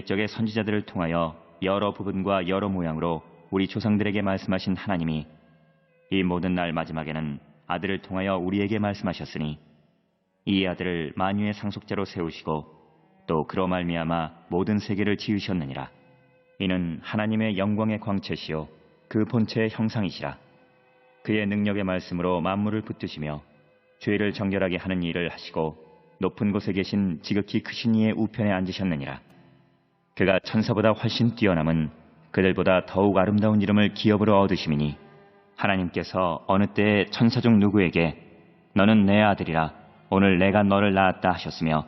옛적의 선지자들을 통하여 여러 부분과 여러 모양으로 우리 조상들에게 말씀하신 하나님이 이 모든 날 마지막에는 아들을 통하여 우리에게 말씀하셨으니 이 아들을 만유의 상속자로 세우시고 또 그로 말미암아 모든 세계를 지으셨느니라. 이는 하나님의 영광의 광채시요 그 본체의 형상이시라. 그의 능력의 말씀으로 만물을 붙드시며 죄를 정결하게 하는 일을 하시고 높은 곳에 계신 지극히 크신 이의 우편에 앉으셨느니라. 그가 천사보다 훨씬 뛰어남은 그들보다 더욱 아름다운 이름을 기업으로 얻으심이니 하나님께서 어느 때에 천사 중 누구에게 너는 내 아들이라 오늘 내가 너를 낳았다 하셨으며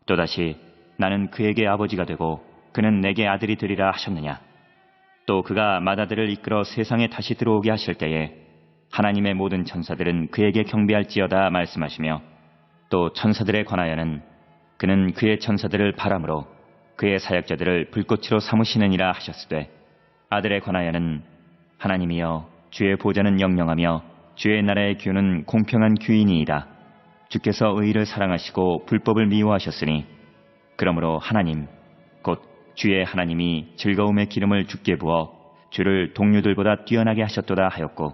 또다시 나는 그에게 아버지가 되고 그는 내게 아들이 되리라 하셨느냐. 또 그가 맏아들을 이끌어 세상에 다시 들어오게 하실 때에 하나님의 모든 천사들은 그에게 경배할지어다 말씀하시며 또 천사들에 관하여는 그는 그의 천사들을 바람으로 그의 사역자들을 불꽃으로 삼으시느니라 하셨으되 아들에 관하여는 하나님이여 주의 보좌는 영영하며 주의 나라의 규는 공평한 규이니이다. 주께서 의를 사랑하시고 불법을 미워하셨으니 그러므로 하나님 곧 주의 하나님이 즐거움의 기름을 주께 부어 주를 동료들보다 뛰어나게 하셨도다 하였고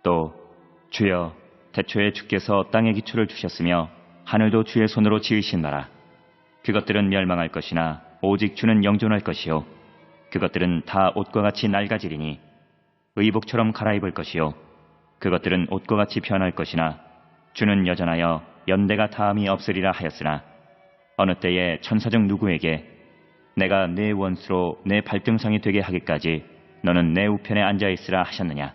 또 주여 태초에 주께서 땅의 기초를 두셨으며 하늘도 주의 손으로 지으신 나라 그것들은 멸망할 것이나 오직 주는 영존할 것이요 그것들은 다 옷과 같이 낡아지리니 의복처럼 갈아입을 것이요 그것들은 옷과 같이 변할 것이나 주는 여전하여 연대가 다함이 없으리라 하였으나 어느 때에 천사 중 누구에게 내가 내 원수로 내 발등상이 되게 하기까지 너는 내 우편에 앉아있으라 하셨느냐.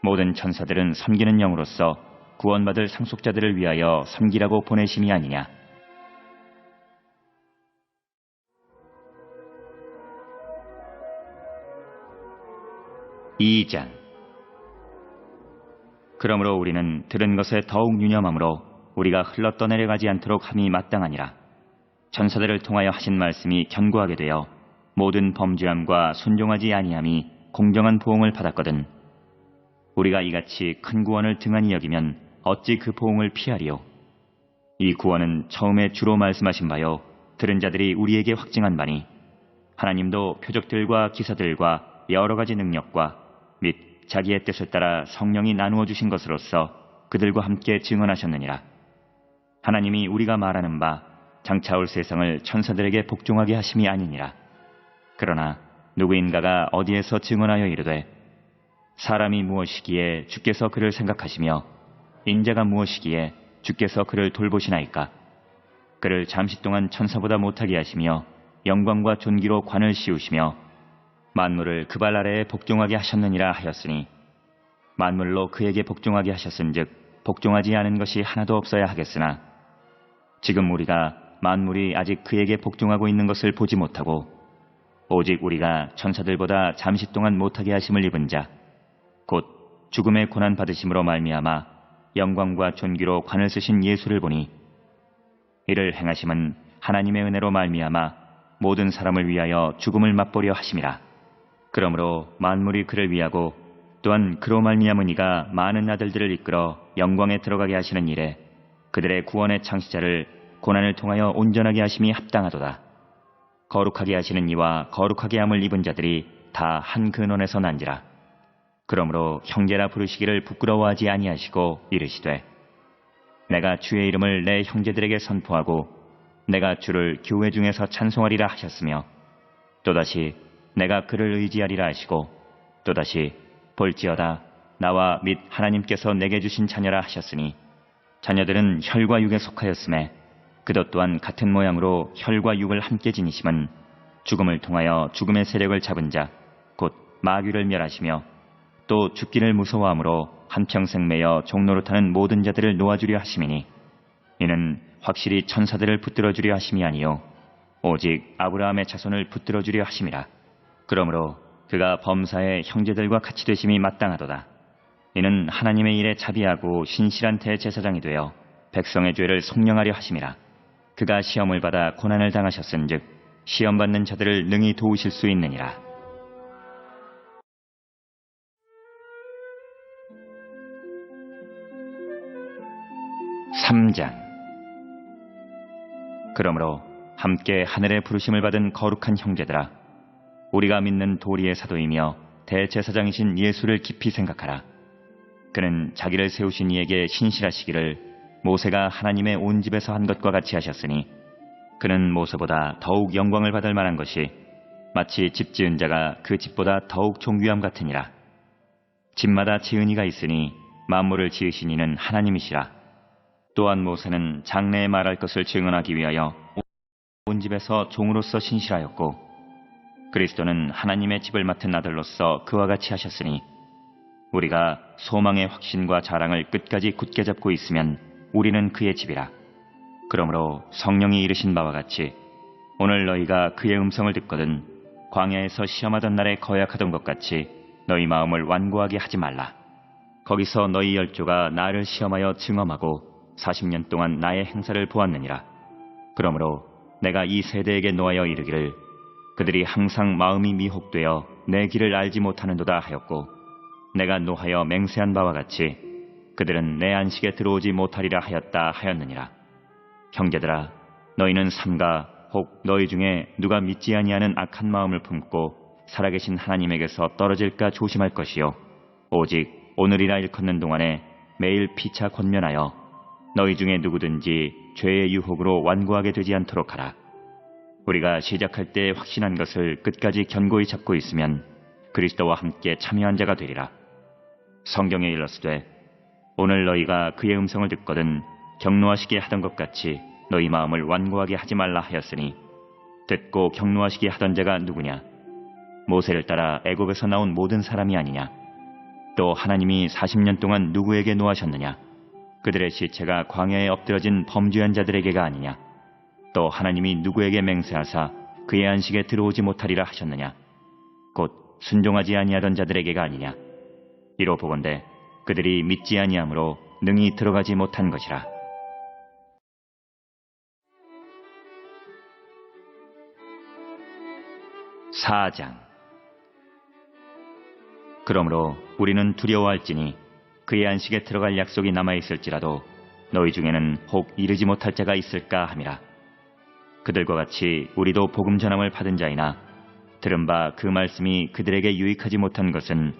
모든 천사들은 섬기는 영으로서 구원받을 상속자들을 위하여 섬기라고 보내심이 아니냐. (2장) 그러므로 우리는 들은 것에 더욱 유념함으로 우리가 흘러 떠내려가지 않도록 함이 마땅하니라. 천사들을 통하여 하신 말씀이 견고하게 되어 모든 범죄함과 순종하지 아니함이 공정한 보응을 받았거든. 우리가 이같이 큰 구원을 등한히 여기면 어찌 그 보응을 피하리요. 이 구원은 처음에 주로 말씀하신 바요 들은 자들이 우리에게 확증한 바니 하나님도 표적들과 기사들과 여러 가지 능력과 및 자기의 뜻을 따라 성령이 나누어 주신 것으로서 그들과 함께 증언하셨느니라. 하나님이 우리가 말하는 바 장차 올 세상을 천사들에게 복종하게 하심이 아니니라. 그러나 누구인가가 어디에서 증언하여 이르되 사람이 무엇이기에 주께서 그를 생각하시며 인자가 무엇이기에 주께서 그를 돌보시나이까. 그를 잠시 동안 천사보다 못하게 하시며 영광과 존귀로 관을 씌우시며 만물을 그 발 아래에 복종하게 하셨느니라 하였으니 만물로 그에게 복종하게 하셨은즉 복종하지 않은 것이 하나도 없어야 하겠으나 지금 우리가 만물이 아직 그에게 복종하고 있는 것을 보지 못하고 오직 우리가 천사들보다 잠시 동안 못하게 하심을 입은 자 곧 죽음의 고난 받으심으로 말미암아 영광과 존귀로 관을 쓰신 예수를 보니 이를 행하심은 하나님의 은혜로 말미암아 모든 사람을 위하여 죽음을 맛보려 하심이라. 그러므로 만물이 그를 위하고 또한 그로 말미암은 이가 많은 아들들을 이끌어 영광에 들어가게 하시는 일에 그들의 구원의 창시자를 고난을 통하여 온전하게 하심이 합당하도다. 거룩하게 하시는 이와 거룩하게 함을 입은 자들이 다 한 근원에서 난지라. 그러므로 형제라 부르시기를 부끄러워하지 아니하시고 이르시되 내가 주의 이름을 내 형제들에게 선포하고 내가 주를 교회 중에서 찬송하리라 하셨으며 또다시 내가 그를 의지하리라 하시고 또다시 볼지어다 나와 및 하나님께서 내게 주신 자녀라 하셨으니 자녀들은 혈과 육에 속하였음에 그것 또한 같은 모양으로 혈과 육을 함께 지니심은 죽음을 통하여 죽음의 세력을 잡은 자 곧 마귀를 멸하시며 또 죽기를 무서워함으로 한평생 매여 종노릇하는 모든 자들을 놓아주려 하심이니 이는 확실히 천사들을 붙들어주려 하심이 아니요 오직 아브라함의 자손을 붙들어주려 하심이라. 그러므로 그가 범사의 형제들과 같이 되심이 마땅하도다. 이는 하나님의 일에 자비하고 신실한 대제사장이 되어 백성의 죄를 속량하려 하심이라. 그가 시험을 받아 고난을 당하셨은즉 시험받는 자들을 능히 도우실 수 있느니라. (3장) 그러므로 함께 하늘의 부르심을 받은 거룩한 형제들아, 우리가 믿는 도리의 사도이며 대제사장이신 예수를 깊이 생각하라. 그는 자기를 세우신 이에게 신실하시기를 모세가 하나님의 온 집에서 한 것과 같이 하셨으니, 그는 모세보다 더욱 영광을 받을 만한 것이 마치 집 지은 자가 그 집보다 더욱 존귀함 같으니라. 집마다 지은 이가 있으니 만물을 지으신 이는 하나님이시라. 또한 모세는 장래에 말할 것을 증언하기 위하여 온 집에서 종으로서 신실하였고, 그리스도는 하나님의 집을 맡은 아들로서 그와 같이 하셨으니, 우리가 소망의 확신과 자랑을 끝까지 굳게 잡고 있으면 우리는 그의 집이라. 그러므로 성령이 이르신 바와 같이 오늘 너희가 그의 음성을 듣거든 광야에서 시험하던 날에 거약하던 것 같이 너희 마음을 완고하게 하지 말라. 거기서 너희 열조가 나를 시험하여 증험하고 40년 동안 나의 행사를 보았느니라. 그러므로 내가 이 세대에게 노하여 이르기를 그들이 항상 마음이 미혹되어 내 길을 알지 못하는도다 하였고, 내가 노하여 맹세한 바와 같이 그들은 내 안식에 들어오지 못하리라 하였다 하였느니라. 형제들아, 너희는 삼가 혹 너희 중에 누가 믿지 아니하는 악한 마음을 품고 살아계신 하나님에게서 떨어질까 조심할 것이요, 오직 오늘이라 일컫는 동안에 매일 피차 권면하여 너희 중에 누구든지 죄의 유혹으로 완고하게 되지 않도록 하라. 우리가 시작할 때 확신한 것을 끝까지 견고히 잡고 있으면 그리스도와 함께 참여한 자가 되리라. 성경에 일렀으되 오늘 너희가 그의 음성을 듣거든 격노하시게 하던 것 같이 너희 마음을 완고하게 하지 말라 하였으니, 듣고 격노하시게 하던 자가 누구냐? 모세를 따라 애굽에서 나온 모든 사람이 아니냐? 또 하나님이 40년 동안 누구에게 노하셨느냐? 그들의 시체가 광야에 엎드러진 범죄한 자들에게가 아니냐? 또 하나님이 누구에게 맹세하사 그의 안식에 들어오지 못하리라 하셨느냐? 곧 순종하지 아니하던 자들에게가 아니냐? 이로 보건대 그들이 믿지 아니함으로 능히 들어가지 못한 것이라. 사장. 그러므로 우리는 두려워할지니 그의 안식에 들어갈 약속이 남아있을지라도 너희 중에는 혹 이르지 못할 자가 있을까 함이라. 그들과 같이 우리도 복음 전함을 받은 자이나 들은 바 그 말씀이 그들에게 유익하지 못한 것은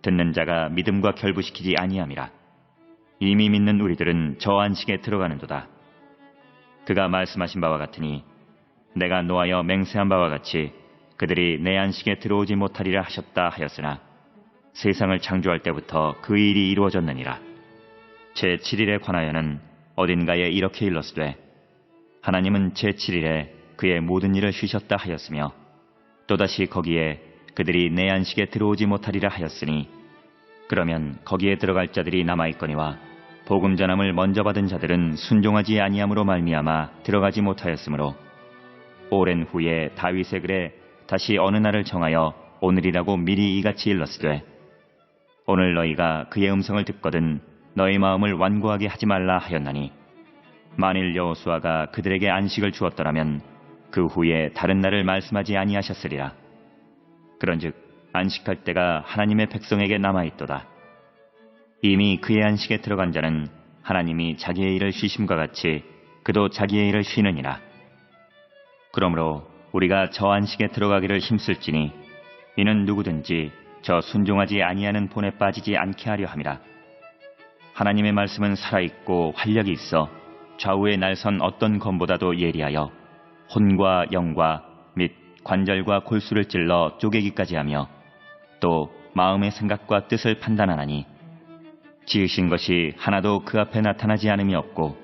듣는 자가 믿음과 결부시키지 아니함이라. 이미 믿는 우리들은 저 안식에 들어가는도다. 그가 말씀하신 바와 같으니 내가 노하여 맹세한 바와 같이 그들이 내 안식에 들어오지 못하리라 하셨다 하였으나 세상을 창조할 때부터 그 일이 이루어졌느니라. 제7일에 관하여는 어딘가에 이렇게 일렀으되 하나님은 제7일에 그의 모든 일을 쉬셨다 하였으며, 또다시 거기에 그들이 내 안식에 들어오지 못하리라 하였으니, 그러면 거기에 들어갈 자들이 남아있거니와 복음 전함을 먼저 받은 자들은 순종하지 아니함으로 말미암아 들어가지 못하였으므로, 오랜 후에 다윗의 글에 다시 어느 날을 정하여 오늘이라고 미리 이같이 일렀으되 오늘 너희가 그의 음성을 듣거든 너희 마음을 완고하게 하지 말라 하였나니, 만일 여호수아가 그들에게 안식을 주었더라면 그 후에 다른 날을 말씀하지 아니하셨으리라. 그런즉 안식할 때가 하나님의 백성에게 남아있도다. 이미 그의 안식에 들어간 자는 하나님이 자기의 일을 쉬심과 같이 그도 자기의 일을 쉬느니라. 그러므로 우리가 저 안식에 들어가기를 힘쓸지니 이는 누구든지 저 순종하지 아니하는 본에 빠지지 않게 하려 함이라. 하나님의 말씀은 살아있고 활력이 있어 좌우에 날선 어떤 검보다도 예리하여 혼과 영과 및 관절과 골수를 찔러 쪼개기까지 하며 또 마음의 생각과 뜻을 판단하나니, 지으신 것이 하나도 그 앞에 나타나지 않음이 없고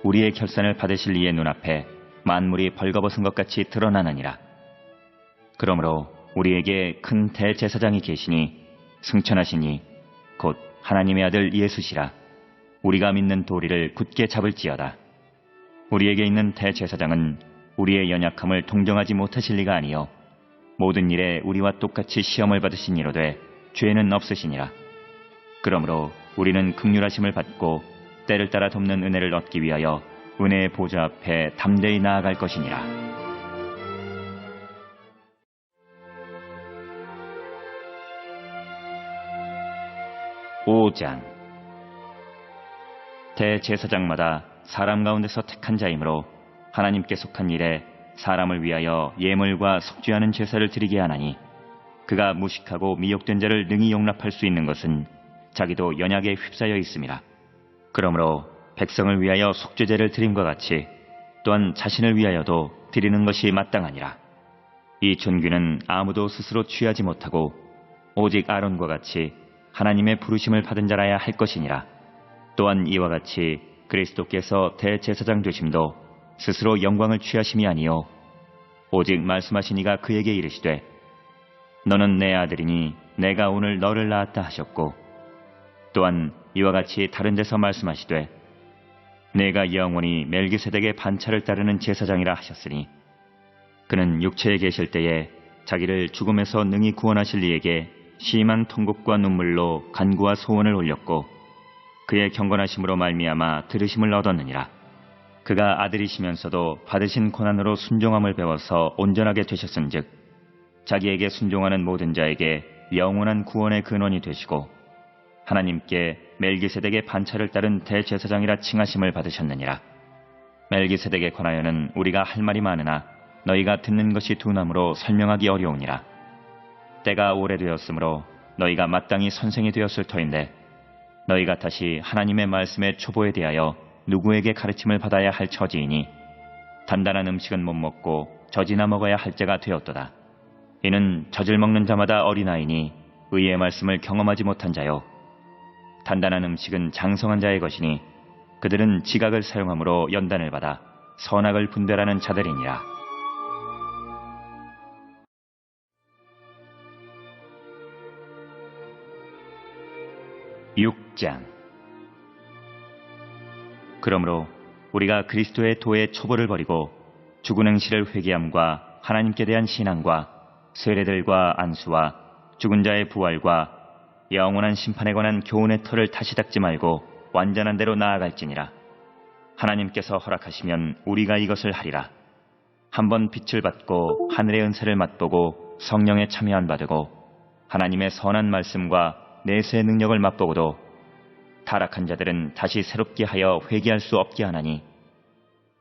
우리의 결산을 받으실 이의 눈앞에 만물이 벌거벗은 것 같이 드러나느니라. 그러므로 우리에게 큰 대제사장이 계시니 승천하시니 곧 하나님의 아들 예수시라. 우리가 믿는 도리를 굳게 잡을지어다. 우리에게 있는 대제사장은 우리의 연약함을 동정하지 못하실 리가 아니요 모든 일에 우리와 똑같이 시험을 받으신 이로되 죄는 없으시니라. 그러므로 우리는 긍휼하심을 받고 때를 따라 돕는 은혜를 얻기 위하여 은혜의 보좌 앞에 담대히 나아갈 것이니라. (5장) 대제사장마다 사람 가운데서 택한 자이므로 하나님께 속한 일에 사람을 위하여 예물과 속죄하는 제사를 드리게 하나니 그가 무식하고 미혹된 자를 능히 용납할 수 있는 것은 자기도 연약에 휩싸여 있음이라. 그러므로 백성을 위하여 속죄제를 드림과 같이 또한 자신을 위하여도 드리는 것이 마땅하니라. 이 존귀는 아무도 스스로 취하지 못하고 오직 아론과 같이 하나님의 부르심을 받은 자라야 할 것이니라. 또한 이와 같이 그리스도께서 대제사장 되심도 스스로 영광을 취하심이 아니요 오직 말씀하신 이가 그에게 이르시되 너는 내 아들이니 내가 오늘 너를 낳았다 하셨고, 또한 이와 같이 다른 데서 말씀하시되 내가 영원히 멜기세덱의 반차를 따르는 제사장이라 하셨으니 그는 육체에 계실 때에 자기를 죽음에서 능히 구원하실 이에게 심한 통곡과 눈물로 간구와 소원을 올렸고 그의 경건하심으로 말미암아 들으심을 얻었느니라. 그가 아들이시면서도 받으신 고난으로 순종함을 배워서 온전하게 되셨은즉 자기에게 순종하는 모든 자에게 영원한 구원의 근원이 되시고 하나님께 멜기세덱의 반차를 따른 대제사장이라 칭하심을 받으셨느니라. 멜기세덱에 관하여는 우리가 할 말이 많으나 너희가 듣는 것이 둔함으로 설명하기 어려우니라. 때가 오래되었으므로 너희가 마땅히 선생이 되었을 터인데 너희가 다시 하나님의 말씀의 초보에 대하여 누구에게 가르침을 받아야 할 처지이니 단단한 음식은 못 먹고 젖이나 먹어야 할 때가 되었도다. 이는 젖을 먹는 자마다 어린아이니 의의 말씀을 경험하지 못한 자요 단단한 음식은 장성한 자의 것이니 그들은 지각을 사용함으로 연단을 받아 선악을 분별하는 자들이니라. (6장) 그러므로 우리가 그리스도의 도의 초보를 버리고 죽은 행실을 회개함과 하나님께 대한 신앙과 세례들과 안수와 죽은 자의 부활과 영원한 심판에 관한 교훈의 털을 다시 닦지 말고 완전한 대로 나아갈지니라. 하나님께서 허락하시면 우리가 이것을 하리라. 한번 빛을 받고 하늘의 은사를 맛보고 성령에 참여한 바되고 하나님의 선한 말씀과 내세의 능력을 맛보고도 타락한 자들은 다시 새롭게 하여 회개할 수 없게 하나니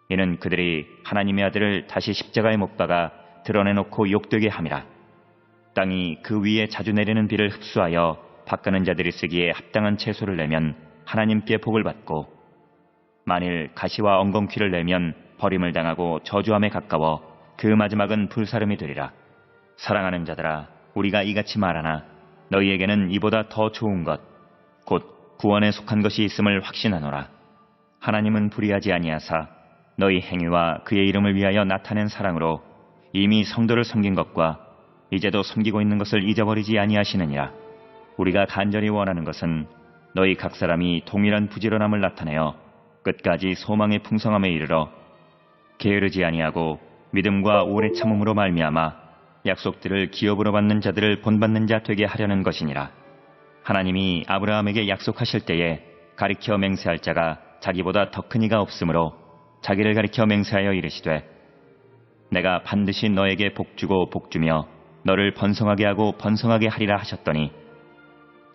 이는 그들이 하나님의 아들을 다시 십자가에 못 박아 드러내놓고 욕되게 함이라. 땅이 그 위에 자주 내리는 비를 흡수하여 밭가는 자들이 쓰기에 합당한 채소를 내면 하나님께 복을 받고 만일 가시와 엉겅퀴를 내면 버림을 당하고 저주함에 가까워 그 마지막은 불사름이 되리라. 사랑하는 자들아, 우리가 이같이 말하나 너희에게는 이보다 더 좋은 것 곧 구원에 속한 것이 있음을 확신하노라. 하나님은 불의하지 아니하사 너희 행위와 그의 이름을 위하여 나타낸 사랑으로 이미 성도를 섬긴 것과 이제도 섬기고 있는 것을 잊어버리지 아니하시느니라. 우리가 간절히 원하는 것은 너희 각 사람이 동일한 부지런함을 나타내어 끝까지 소망의 풍성함에 이르러 게으르지 아니하고 믿음과 오래 참음으로 말미암아 약속들을 기업으로 받는 자들을 본받는 자 되게 하려는 것이니라. 하나님이 아브라함에게 약속하실 때에 가리켜 맹세할 자가 자기보다 더 큰 이가 없으므로 자기를 가리켜 맹세하여 이르시되 내가 반드시 너에게 복주고 복주며 너를 번성하게 하고 번성하게 하리라 하셨더니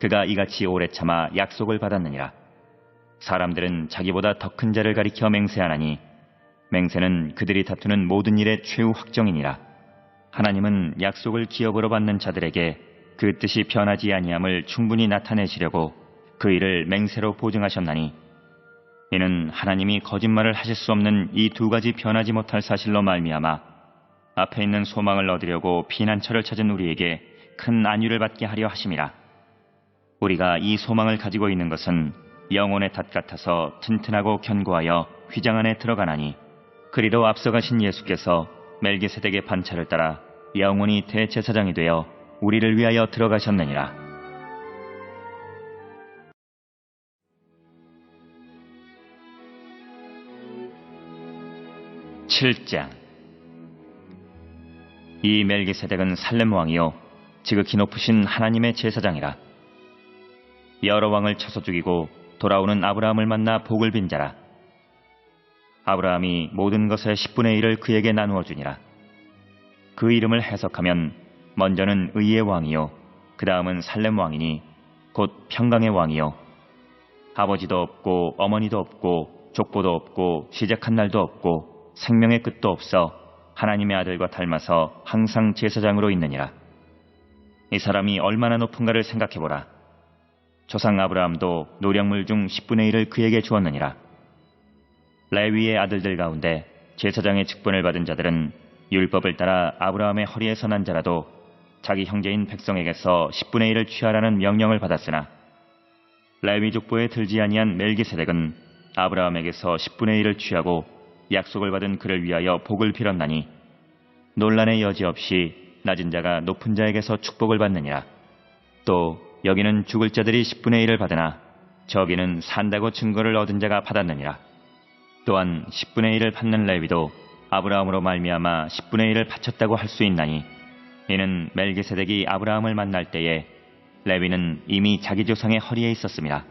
그가 이같이 오래 참아 약속을 받았느니라. 사람들은 자기보다 더 큰 자를 가리켜 맹세하나니 맹세는 그들이 다투는 모든 일의 최후 확정이니라. 하나님은 약속을 기업으로 받는 자들에게 그 뜻이 변하지 아니함을 충분히 나타내시려고 그 일을 맹세로 보증하셨나니 이는 하나님이 거짓말을 하실 수 없는 이 두 가지 변하지 못할 사실로 말미암아 앞에 있는 소망을 얻으려고 피난처를 찾은 우리에게 큰 안위를 받게 하려 하심이라. 우리가 이 소망을 가지고 있는 것은 영혼의 닷 같아서 튼튼하고 견고하여 휘장 안에 들어가나니 그리로 앞서가신 예수께서 멜기세덱의 반차를 따라 영원히 대제사장이 되어 우리를 위하여 들어가셨느니라. (7장) 이 멜기세덱은 살렘 왕이요 지극히 높으신 하나님의 제사장이라. 여러 왕을 쳐서 죽이고 돌아오는 아브라함을 만나 복을 빈 자라. 아브라함이 모든 것의 10분의 1을 그에게 나누어 주니라. 그 이름을 해석하면 먼저는 의의 왕이요 그 다음은 살렘 왕이니 곧 평강의 왕이요 아버지도 없고 어머니도 없고 족보도 없고 시작한 날도 없고 생명의 끝도 없어 하나님의 아들과 닮아서 항상 제사장으로 있느니라. 이 사람이 얼마나 높은가를 생각해보라. 조상 아브라함도 노량물 중 10분의 1을 그에게 주었느니라. 레위의 아들들 가운데 제사장의 직분을 받은 자들은 율법을 따라 아브라함의 허리에서 난 자라도 자기 형제인 백성에게서 10분의 1을 취하라는 명령을 받았으나 레위 족보에 들지 아니한 멜기세덱은 아브라함에게서 10분의 1을 취하고 약속을 받은 그를 위하여 복을 빌었나니 논란의 여지 없이 낮은 자가 높은 자에게서 축복을 받느니라. 또 여기는 죽을 자들이 10분의 1을 받으나 저기는 산다고 증거를 얻은 자가 받았느니라. 또한 10분의 1을 받는 레위도 아브라함으로 말미암아 10분의 1을 바쳤다고 할 수 있나니 이는 멜기세덱이 아브라함을 만날 때에 레위는 이미 자기 조상의 허리에 있었습니다.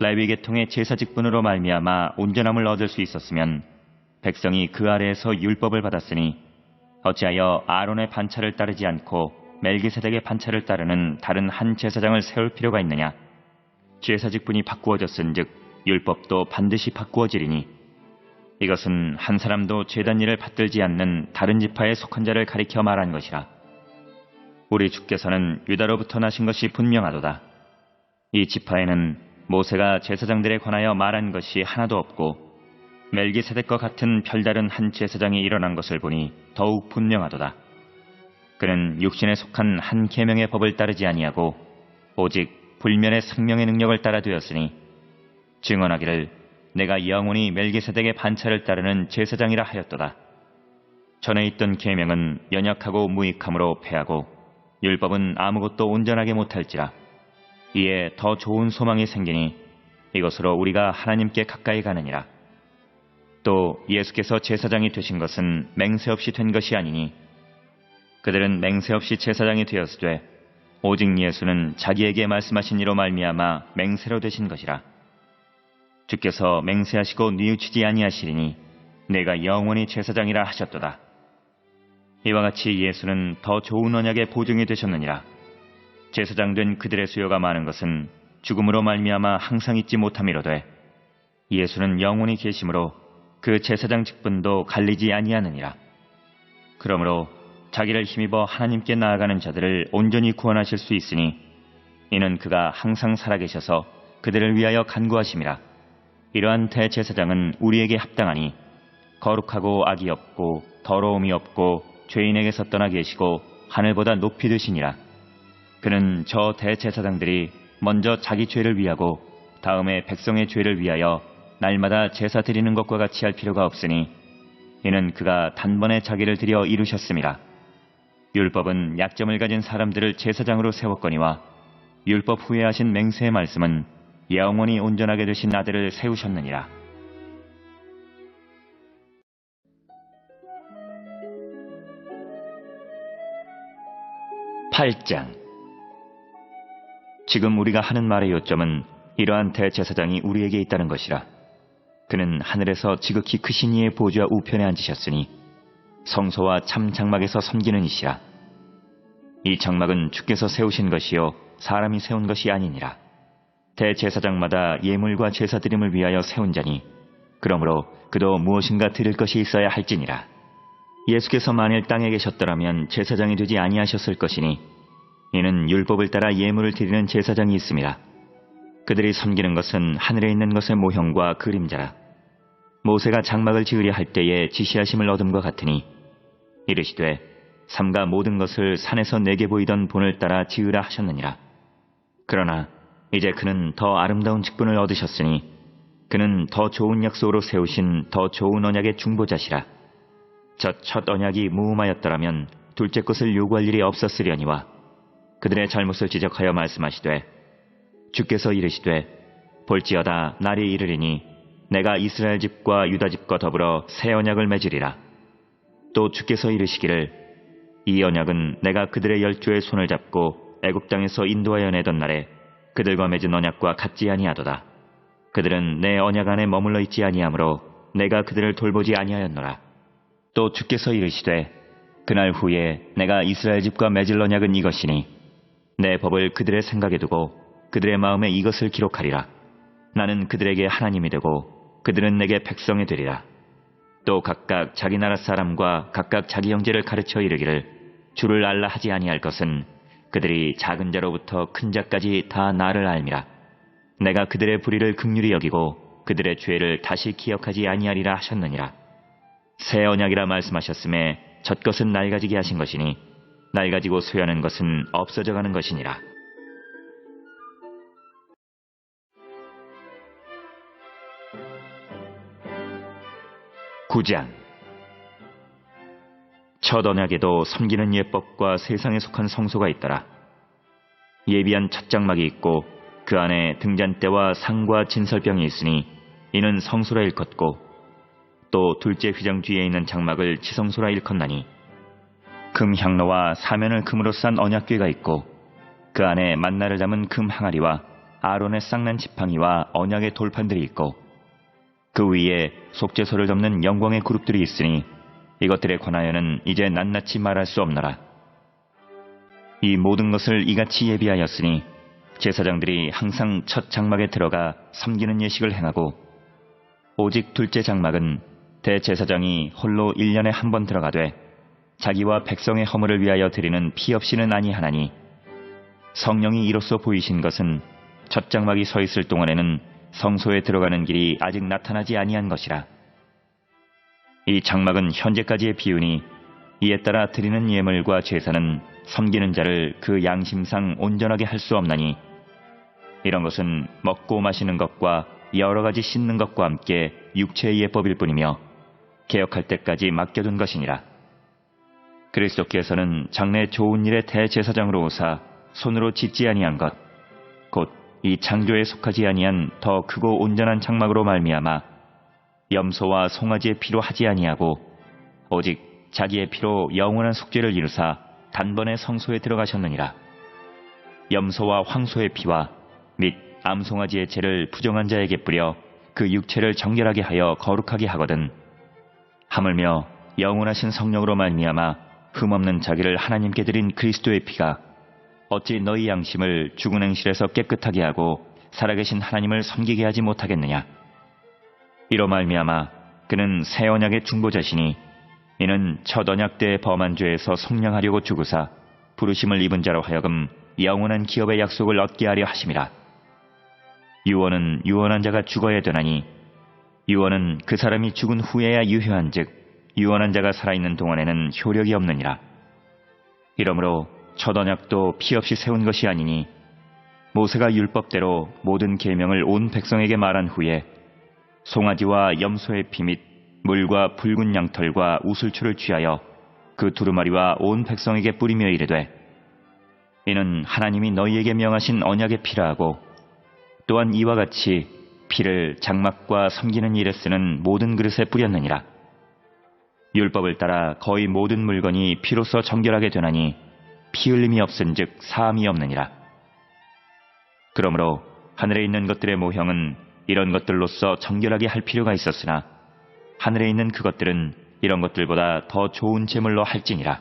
레위 계통의 제사 직분으로 말미암아 온전함을 얻을 수 있었으면 백성이 그 아래에서 율법을 받았으니 어찌하여 아론의 반차를 따르지 않고 멜기세덱의 반차를 따르는 다른 한 제사장을 세울 필요가 있느냐? 제사 직분이 바꾸어졌은즉 율법도 반드시 바꾸어지리니 이것은 한 사람도 제단 일을 받들지 않는 다른 지파에 속한 자를 가리켜 말한 것이라. 우리 주께서는 유다로부터 나신 것이 분명하도다. 이 지파에는 모세가 제사장들에 관하여 말한 것이 하나도 없고 멜기세덱과 같은 별다른 한 제사장이 일어난 것을 보니 더욱 분명하도다. 그는 육신에 속한 한 계명의 법을 따르지 아니하고 오직 불면의 생명의 능력을 따라 되었으니 증언하기를 내가 영원히 멜기세덱의 반차를 따르는 제사장이라 하였도다. 전에 있던 계명은 연약하고 무익함으로 패하고 율법은 아무것도 온전하게 못할지라. 이에 더 좋은 소망이 생기니 이것으로 우리가 하나님께 가까이 가느니라. 또 예수께서 제사장이 되신 것은 맹세 없이 된 것이 아니니 그들은 맹세 없이 제사장이 되었으되 오직 예수는 자기에게 말씀하신 이로 말미암아 맹세로 되신 것이라. 주께서 맹세하시고 뉘우치지 아니하시리니 내가 영원히 제사장이라 하셨도다. 이와 같이 예수는 더 좋은 언약의 보증이 되셨느니라. 제사장 된 그들의 수요가 많은 것은 죽음으로 말미암아 항상 잊지 못함이로되 예수는 영원히 계심으로 그 제사장 직분도 갈리지 아니하느니라. 그러므로 자기를 힘입어 하나님께 나아가는 자들을 온전히 구원하실 수 있으니 이는 그가 항상 살아계셔서 그들을 위하여 간구하심이라. 이러한 대제사장은 우리에게 합당하니 거룩하고 악이 없고 더러움이 없고 죄인에게서 떠나 계시고 하늘보다 높이 되시니라. 그는 저 대제사장들이 먼저 자기 죄를 위하고 다음에 백성의 죄를 위하여 날마다 제사 드리는 것과 같이 할 필요가 없으니 이는 그가 단번에 자기를 드려 이루셨음이라. 율법은 약점을 가진 사람들을 제사장으로 세웠거니와 율법 후에 하신 맹세의 말씀은 영원히 온전하게 되신 아들을 세우셨느니라. (8장) 지금 우리가 하는 말의 요점은 이러한 대제사장이 우리에게 있다는 것이라. 그는 하늘에서 지극히 크신 이의 보좌 우편에 앉으셨으니 성소와 참 장막에서 섬기는 이시라. 이 장막은 주께서 세우신 것이요 사람이 세운 것이 아니니라. 대제사장마다 예물과 제사드림을 위하여 세운 자니 그러므로 그도 무엇인가 드릴 것이 있어야 할지니라. 예수께서 만일 땅에 계셨더라면 제사장이 되지 아니하셨을 것이니 이는 율법을 따라 예물을 드리는 제사장이 있음이라. 그들이 섬기는 것은 하늘에 있는 것의 모형과 그림자라. 모세가 장막을 지으려 할 때에 지시하심을 얻음과 같으니 이르시되 삼가 모든 것을 산에서 내게 보이던 본을 따라 지으라 하셨느니라. 그러나 이제 그는 더 아름다운 직분을 얻으셨으니 그는 더 좋은 약속으로 세우신 더 좋은 언약의 중보자시라. 저 첫 언약이 무음하였더라면 둘째 것을 요구할 일이 없었으려니와 그들의 잘못을 지적하여 말씀하시되 주께서 이르시되 볼지어다 날이 이르리니 내가 이스라엘 집과 유다 집과 더불어 새 언약을 맺으리라. 또 주께서 이르시기를 이 언약은 내가 그들의 열조의 손을 잡고 애굽 땅에서 인도하여 내던 날에 그들과 맺은 언약과 같지 아니하도다. 그들은 내 언약 안에 머물러 있지 아니하므로 내가 그들을 돌보지 아니하였노라. 또 주께서 이르시되 그날 후에 내가 이스라엘 집과 맺을 언약은 이것이니 내 법을 그들의 생각에 두고 그들의 마음에 이것을 기록하리라. 나는 그들에게 하나님이 되고 그들은 내게 백성이 되리라. 또 각각 자기 나라 사람과 각각 자기 형제를 가르쳐 이르기를 주를 알라 하지 아니할 것은 그들이 작은 자로부터 큰 자까지 다 나를 알미라. 내가 그들의 불의를 긍휼히 여기고 그들의 죄를 다시 기억하지 아니하리라 하셨느니라. 새 언약이라 말씀하셨음에 젖것은 낡아지게 하신 것이니 낡아지고 쇠하는 것은 없어져 가는 것이니라. 구장. 첫 언약에도 섬기는 예법과 세상에 속한 성소가 있더라. 예비한 첫 장막이 있고 그 안에 등잔대와 상과 진설병이 있으니 이는 성소라 일컫고, 또 둘째 휘장 뒤에 있는 장막을 지성소라 일컫나니, 금 향로와 사면을 금으로 싼 언약궤가 있고 그 안에 만나를 담은 금 항아리와 아론의 쌍난 지팡이와 언약의 돌판들이 있고, 그 위에 속죄소를 덮는 영광의 그룹들이 있으니 이것들에 관하여는 이제 낱낱이 말할 수 없노라. 이 모든 것을 이같이 예비하였으니 제사장들이 항상 첫 장막에 들어가 섬기는 예식을 행하고, 오직 둘째 장막은 대제사장이 홀로 1년에 한 번 들어가되 자기와 백성의 허물을 위하여 드리는 피 없이는 아니하나니, 성령이 이로써 보이신 것은 첫 장막이 서 있을 동안에는 성소에 들어가는 길이 아직 나타나지 아니한 것이라. 이 장막은 현재까지의 비유니 이에 따라 드리는 예물과 제사는 섬기는 자를 그 양심상 온전하게 할 수 없나니, 이런 것은 먹고 마시는 것과 여러 가지 씻는 것과 함께 육체의 예법일 뿐이며 개혁할 때까지 맡겨둔 것이니라. 그리스도께서는 장래 좋은 일의 대제사장으로 오사 손으로 짓지 아니한 것, 곧 이 창조에 속하지 아니한 더 크고 온전한 장막으로 말미암아 염소와 송아지의 피로 하지 아니하고 오직 자기의 피로 영원한 속죄를 이루사 단번에 성소에 들어가셨느니라. 염소와 황소의 피와 및 암송아지의 죄를 부정한 자에게 뿌려 그 육체를 정결하게 하여 거룩하게 하거든, 하물며 영원하신 성령으로 말미암아 흠없는 자기를 하나님께 드린 그리스도의 피가 어찌 너희 양심을 죽은 행실에서 깨끗하게 하고 살아계신 하나님을 섬기게 하지 못하겠느냐. 이로 말미암아 그는 새 언약의 중보자시니, 이는 첫 언약 때의 범한 죄에서 속량하려고 죽으사 부르심을 입은 자로 하여금 영원한 기업의 약속을 얻게 하려 하심이라. 유언은 유언한 자가 죽어야 되나니, 유언은 그 사람이 죽은 후에야 유효한즉 유언한 자가 살아있는 동안에는 효력이 없느니라. 이러므로 첫 언약도 피 없이 세운 것이 아니니, 모세가 율법대로 모든 계명을 온 백성에게 말한 후에 송아지와 염소의 피 및 물과 붉은 양털과 우슬초를 취하여 그 두루마리와 온 백성에게 뿌리며 이르되, 이는 하나님이 너희에게 명하신 언약의 피라 하고, 또한 이와 같이 피를 장막과 섬기는 일에 쓰는 모든 그릇에 뿌렸느니라. 율법을 따라 거의 모든 물건이 피로써 정결하게 되나니 피 흘림이 없은즉 사함이 없느니라. 그러므로 하늘에 있는 것들의 모형은 이런 것들로서 정결하게 할 필요가 있었으나 하늘에 있는 그것들은 이런 것들보다 더 좋은 제물로 할지니라.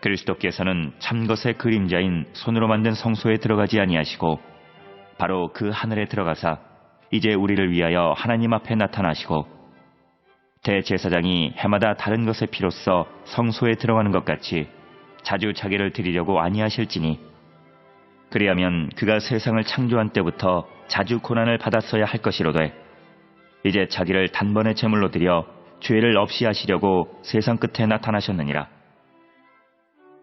그리스도께서는 참것의 그림자인 손으로 만든 성소에 들어가지 아니하시고 바로 그 하늘에 들어가사 이제 우리를 위하여 하나님 앞에 나타나시고, 대제사장이 해마다 다른 것의 피로써 성소에 들어가는 것 같이 자주 자기를 드리려고 아니하실지니, 그리하면 그가 세상을 창조한 때부터 자주 고난을 받았어야 할 것이로되 이제 자기를 단번에 제물로 드려 죄를 없이 하시려고 세상 끝에 나타나셨느니라.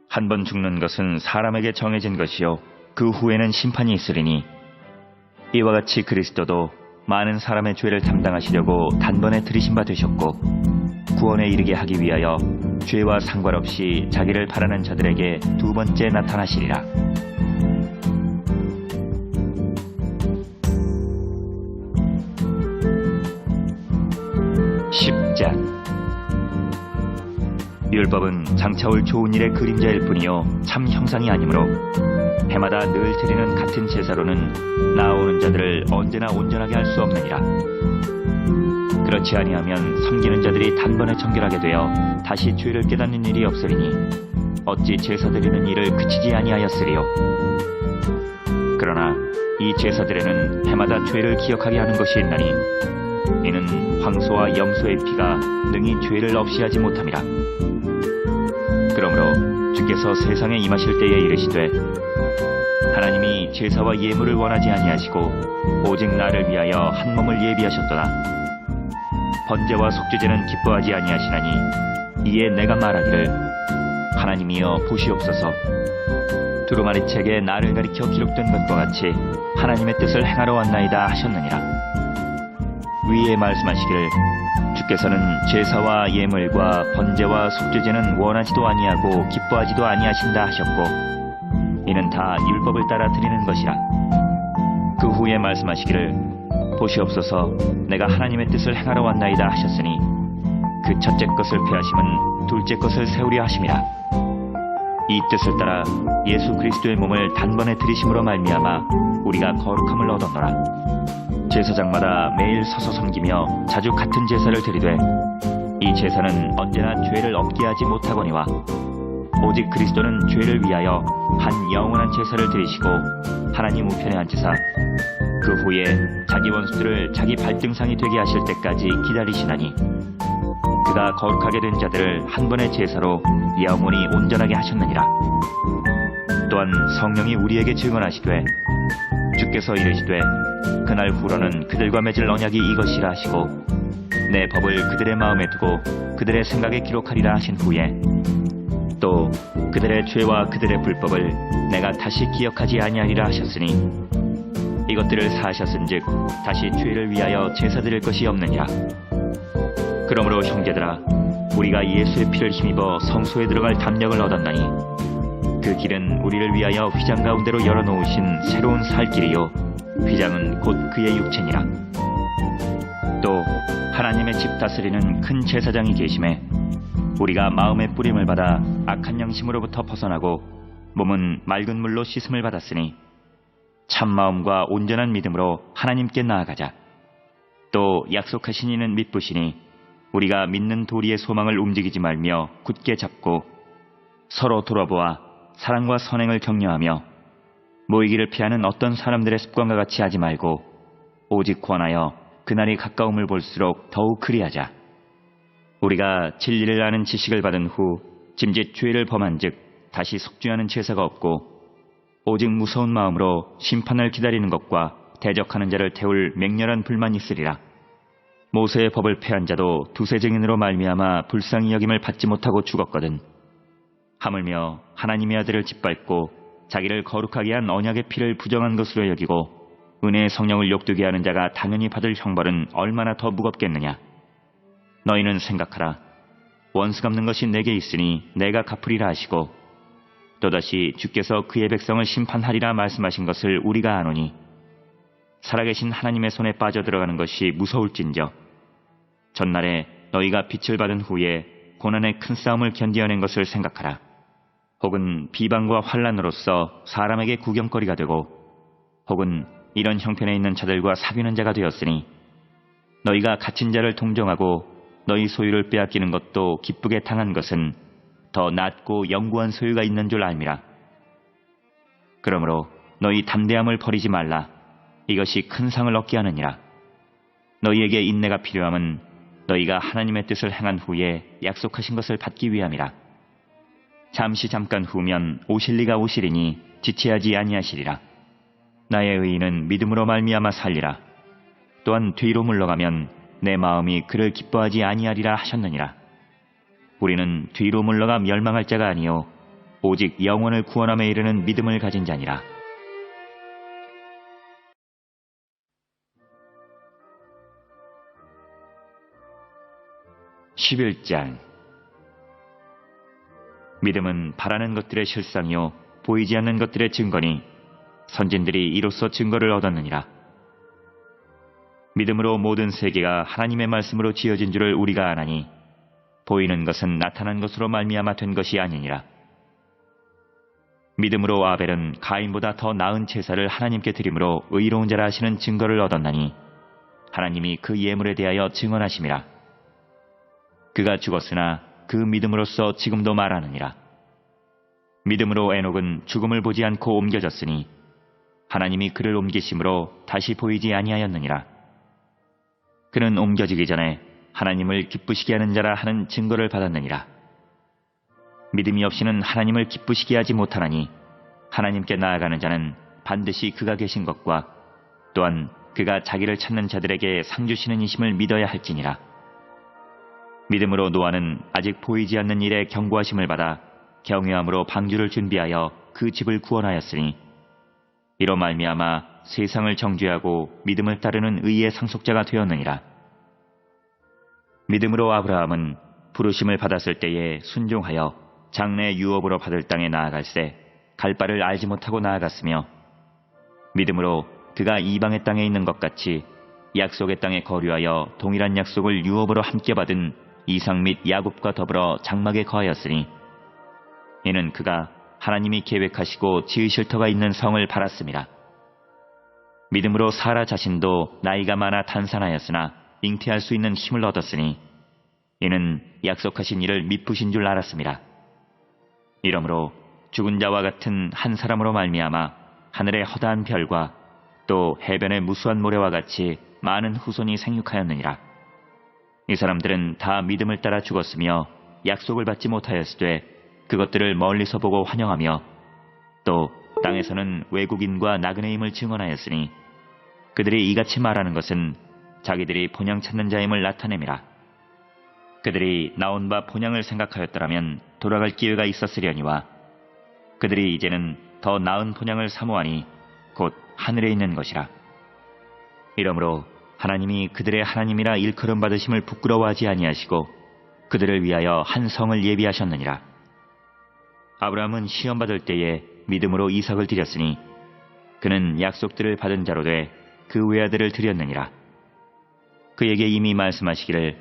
한 번 죽는 것은 사람에게 정해진 것이요 그 후에는 심판이 있으리니, 이와 같이 그리스도도 많은 사람의 죄를 담당하시려고 단번에 들이신 바 되셨고, 구원에 이르게 하기 위하여 죄와 상관없이 자기를 바라는 자들에게 두 번째 나타나시리라. 10장. 율법은 장차올 좋은 일의 그림자일 뿐이요 참 형상이 아니므로 해마다 늘 드리는 같은 제사로는 나아오는 자들을 언제나 온전하게 할 수 없느니라. 그렇지 아니하면 섬기는 자들이 단번에 정결하게 되어 다시 죄를 깨닫는 일이 없으리니 어찌 제사 드리는 일을 그치지 아니하였으리요. 그러나 이 제사들에는 해마다 죄를 기억하게 하는 것이 있나니, 이는 황소와 염소의 피가 능히 죄를 없이 하지 못함이라. 그러므로 주께서 세상에 임하실 때에 이르시되 하나님이 제사와 예물을 원하지 아니하시고 오직 나를 위하여 한 몸을 예비하셨도다. 번제와 속죄제는 기뻐하지 아니하시나니 이에 내가 말하기를 하나님이여 보시옵소서. 두루마리 책에 나를 가리켜 기록된 것과 같이 하나님의 뜻을 행하러 왔나이다 하셨느니라. 위에 말씀하시기를 주께서는 제사와 예물과 번제와 속죄제는 원하지도 아니하고 기뻐하지도 아니하신다 하셨고 이는 다 율법을 따라 드리는 것이라. 그 후에 말씀하시기를 보시옵소서 내가 하나님의 뜻을 행하러 왔나이다 하셨으니 그 첫째 것을 폐하심은 둘째 것을 세우려 하심이라. 이 뜻을 따라 예수 그리스도의 몸을 단번에 들이심으로 말미암아 우리가 거룩함을 얻었노라. 제사장마다 매일 서서 섬기며 자주 같은 제사를 드리되 이 제사는 언제나 죄를 없게 하지 못하거니와 오직 그리스도는 죄를 위하여 한 영원한 제사를 드리시고 하나님 우편에 앉으사 그 후에 자기 원수들을 자기 발등상이 되게 하실 때까지 기다리시나니 그가 거룩하게 된 자들을 한 번의 제사로 영원히 온전하게 하셨느니라. 또한 성령이 우리에게 증언하시되 주께서 이르시되 그날 후로는 그들과 맺을 언약이 이것이라 하시고 내 법을 그들의 마음에 두고 그들의 생각에 기록하리라 하신 후에 또 그들의 죄와 그들의 불법을 내가 다시 기억하지 아니하리라 하셨으니 이것들을 사하셨은즉 다시 죄를 위하여 제사 드릴 것이 없느니라. 그러므로 형제들아 우리가 예수의 피를 힘입어 성소에 들어갈 담력을 얻었나니 그 길은 우리를 위하여 휘장 가운데로 열어놓으신 새로운 살 길이요 휘장은 곧 그의 육체니라. 또 하나님의 집 다스리는 큰 제사장이 계심에 우리가 마음의 뿌림을 받아 악한 양심으로부터 벗어나고 몸은 맑은 물로 씻음을 받았으니 참 마음과 온전한 믿음으로 하나님께 나아가자. 또 약속하신 이는 믿으시니 우리가 믿는 도리의 소망을 움직이지 말며 굳게 잡고 서로 돌아보아 사랑과 선행을 격려하며 모이기를 피하는 어떤 사람들의 습관과 같이 하지 말고 오직 권하여 그날이 가까움을 볼수록 더욱 그리하자. 우리가 진리를 아는 지식을 받은 후 짐짓 죄를 범한즉 다시 속죄하는 제사가 없고 오직 무서운 마음으로 심판을 기다리는 것과 대적하는 자를 태울 맹렬한 불만이 있으리라. 모세의 법을 폐한 자도 두세 증인으로 말미암아 불쌍히 여김을 받지 못하고 죽었거든. 하물며 하나님의 아들을 짓밟고 자기를 거룩하게 한 언약의 피를 부정한 것으로 여기고 은혜의 성령을 욕되게 하는 자가 당연히 받을 형벌은 얼마나 더 무겁겠느냐. 너희는 생각하라. 원수 갚는 것이 내게 있으니 내가 갚으리라 하시고 또다시 주께서 그의 백성을 심판하리라 말씀하신 것을 우리가 아노니 살아계신 하나님의 손에 빠져들어가는 것이 무서울진저 전날에 너희가 빛을 받은 후에 고난의 큰 싸움을 견디어낸 것을 생각하라. 혹은 비방과 환난으로서 사람에게 구경거리가 되고 혹은 이런 형편에 있는 자들과 사귀는 자가 되었으니 너희가 갇힌 자를 동정하고 너희 소유를 빼앗기는 것도 기쁘게 당한 것은 더 낮고 영구한 소유가 있는 줄 알미라. 그러므로 너희 담대함을 버리지 말라. 이것이 큰 상을 얻게 하느니라. 너희에게 인내가 필요함은 너희가 하나님의 뜻을 행한 후에 약속하신 것을 받기 위함이라. 잠깐 후면 오실 리가 오시리니 지체하지 아니하시리라. 나의 의인은 믿음으로 말미암아 살리라. 또한 뒤로 물러가면 내 마음이 그를 기뻐하지 아니하리라 하셨느니라. 우리는 뒤로 물러가 멸망할 자가 아니요 오직 영혼을 구원함에 이르는 믿음을 가진 자니라. 11장. 믿음은 바라는 것들의 실상이요 보이지 않는 것들의 증거니 선진들이 이로써 증거를 얻었느니라. 믿음으로 모든 세계가 하나님의 말씀으로 지어진 줄을 우리가 아나니 보이는 것은 나타난 것으로 말미암아 된 것이 아니니라. 믿음으로 아벨은 가인보다 더 나은 제사를 하나님께 드림으로 의로운 자라 하시는 증거를 얻었나니 하나님이 그 예물에 대하여 증언하심이라. 그가 죽었으나 그 믿음으로써 지금도 말하느니라. 믿음으로 에녹은 죽음을 보지 않고 옮겨졌으니 하나님이 그를 옮기심으로 다시 보이지 아니하였느니라. 그는 옮겨지기 전에 하나님을 기쁘시게 하는 자라 하는 증거를 받았느니라. 믿음이 없이는 하나님을 기쁘시게 하지 못하나니 하나님께 나아가는 자는 반드시 그가 계신 것과 또한 그가 자기를 찾는 자들에게 상 주시는 이심을 믿어야 할지니라. 믿음으로 노아는 아직 보이지 않는 일에 경고하심을 받아 경외함으로 방주를 준비하여 그 집을 구원하였으니 이로 말미암아 세상을 정죄하고 믿음을 따르는 의의 상속자가 되었느니라. 믿음으로 아브라함은 부르심을 받았을 때에 순종하여 장래 유업으로 받을 땅에 나아갈새 갈 바를 알지 못하고 나아갔으며 믿음으로 그가 이방의 땅에 있는 것 같이 약속의 땅에 거류하여 동일한 약속을 유업으로 함께 받은 이삭 및 야곱과 더불어 장막에 거하였으니 이는 그가 하나님이 계획하시고 지으실 터가 있는 성을 바랐습니다. 믿음으로 사라 자신도 나이가 많아 단산하였으나 잉태할 수 있는 힘을 얻었으니 이는 약속하신 이를 미쁘신 줄 알았습니다. 이러므로 죽은 자와 같은 한 사람으로 말미암아 하늘의 허다한 별과 또 해변의 무수한 모래와 같이 많은 후손이 생육하였느니라. 이 사람들은 다 믿음을 따라 죽었으며 약속을 받지 못하였으되 그것들을 멀리서 보고 환영하며 또 땅에서는 외국인과 나그네임을 증언하였으니 그들이 이같이 말하는 것은 자기들이 본향 찾는 자임을 나타냄이라. 그들이 나온 바 본향을 생각하였더라면 돌아갈 기회가 있었으려니와 그들이 이제는 더 나은 본향을 사모하니 곧 하늘에 있는 것이라. 이러므로 하나님이 그들의 하나님이라 일컬음 받으심을 부끄러워하지 아니하시고 그들을 위하여 한 성을 예비하셨느니라. 아브라함은 시험 받을 때에 믿음으로 이삭을 드렸으니 그는 약속들을 받은 자로 돼 그 외아들을 드렸느니라. 그에게 이미 말씀하시기를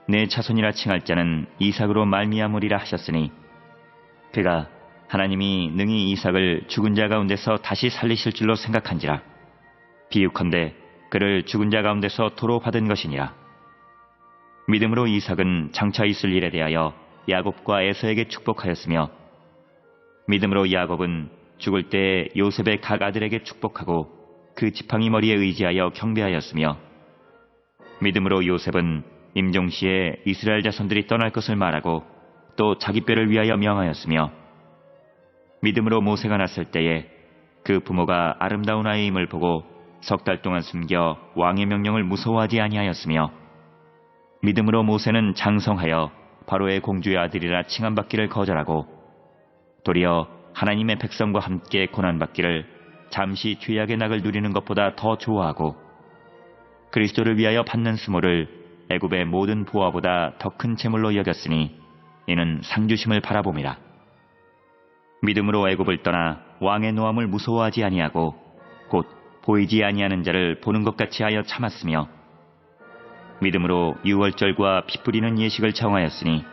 내 자손이라 칭할 자는 이삭으로 말미암으리라 하셨으니 그가 하나님이 능히 이삭을 죽은 자 가운데서 다시 살리실 줄로 생각한지라. 비유컨대 그를 죽은 자 가운데서 도로 받은 것이니라. 믿음으로 이삭은 장차 있을 일에 대하여 야곱과 에서에게 축복하였으며 믿음으로 야곱은 죽을 때 요셉의 각 아들에게 축복하고 그 지팡이 머리에 의지하여 경배하였으며 믿음으로 요셉은 임종시에 이스라엘 자손들이 떠날 것을 말하고 또 자기 뼈를 위하여 명하였으며 믿음으로 모세가 났을 때에 그 부모가 아름다운 아이임을 보고 석 달 동안 숨겨 왕의 명령을 무서워하지 아니하였으며 믿음으로 모세는 장성하여 바로의 공주의 아들이라 칭함받기를 거절하고 도리어 하나님의 백성과 함께 고난받기를 잠시 죄악의 낙을 누리는 것보다 더 좋아하고 그리스도를 위하여 받는 수모를 애굽의 모든 보화보다 더 큰 재물로 여겼으니 이는 상주심을 바라봄이라. 믿음으로 애굽을 떠나 왕의 노함을 무서워하지 아니하고 곧 보이지 아니하는 자를 보는 것 같이 하여 참았으며 믿음으로 유월절과 피 뿌리는 예식을 정하였으니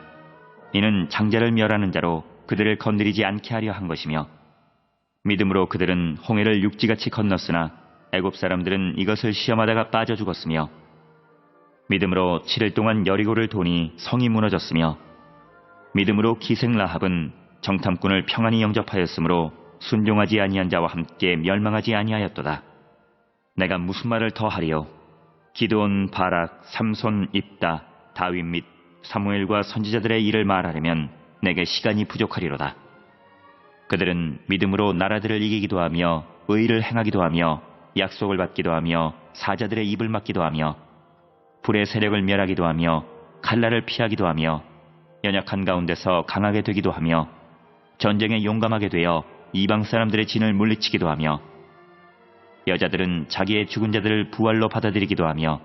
이는 장자를 멸하는 자로 그들을 건드리지 않게 하려 한 것이며 믿음으로 그들은 홍해를 육지같이 건넜으나 애굽 사람들은 이것을 시험하다가 빠져 죽었으며 믿음으로 7일 동안 여리고를 도니 성이 무너졌으며 믿음으로 기생 라합은 정탐꾼을 평안히 영접하였으므로 순종하지 아니한 자와 함께 멸망하지 아니하였도다. 내가 무슨 말을 더 하리요? 기드온, 바락, 삼손, 입다, 다윗 및 사무엘과 선지자들의 일을 말하려면 내게 시간이 부족하리로다. 그들은 믿음으로 나라들을 이기기도 하며 의를 행하기도 하며 약속을 받기도 하며 사자들의 입을 막기도 하며 불의 세력을 멸하기도 하며 칼날을 피하기도 하며 연약한 가운데서 강하게 되기도 하며 전쟁에 용감하게 되어 이방 사람들의 진을 물리치기도 하며 여자들은 자기의 죽은 자들을 부활로 받아들이기도 하며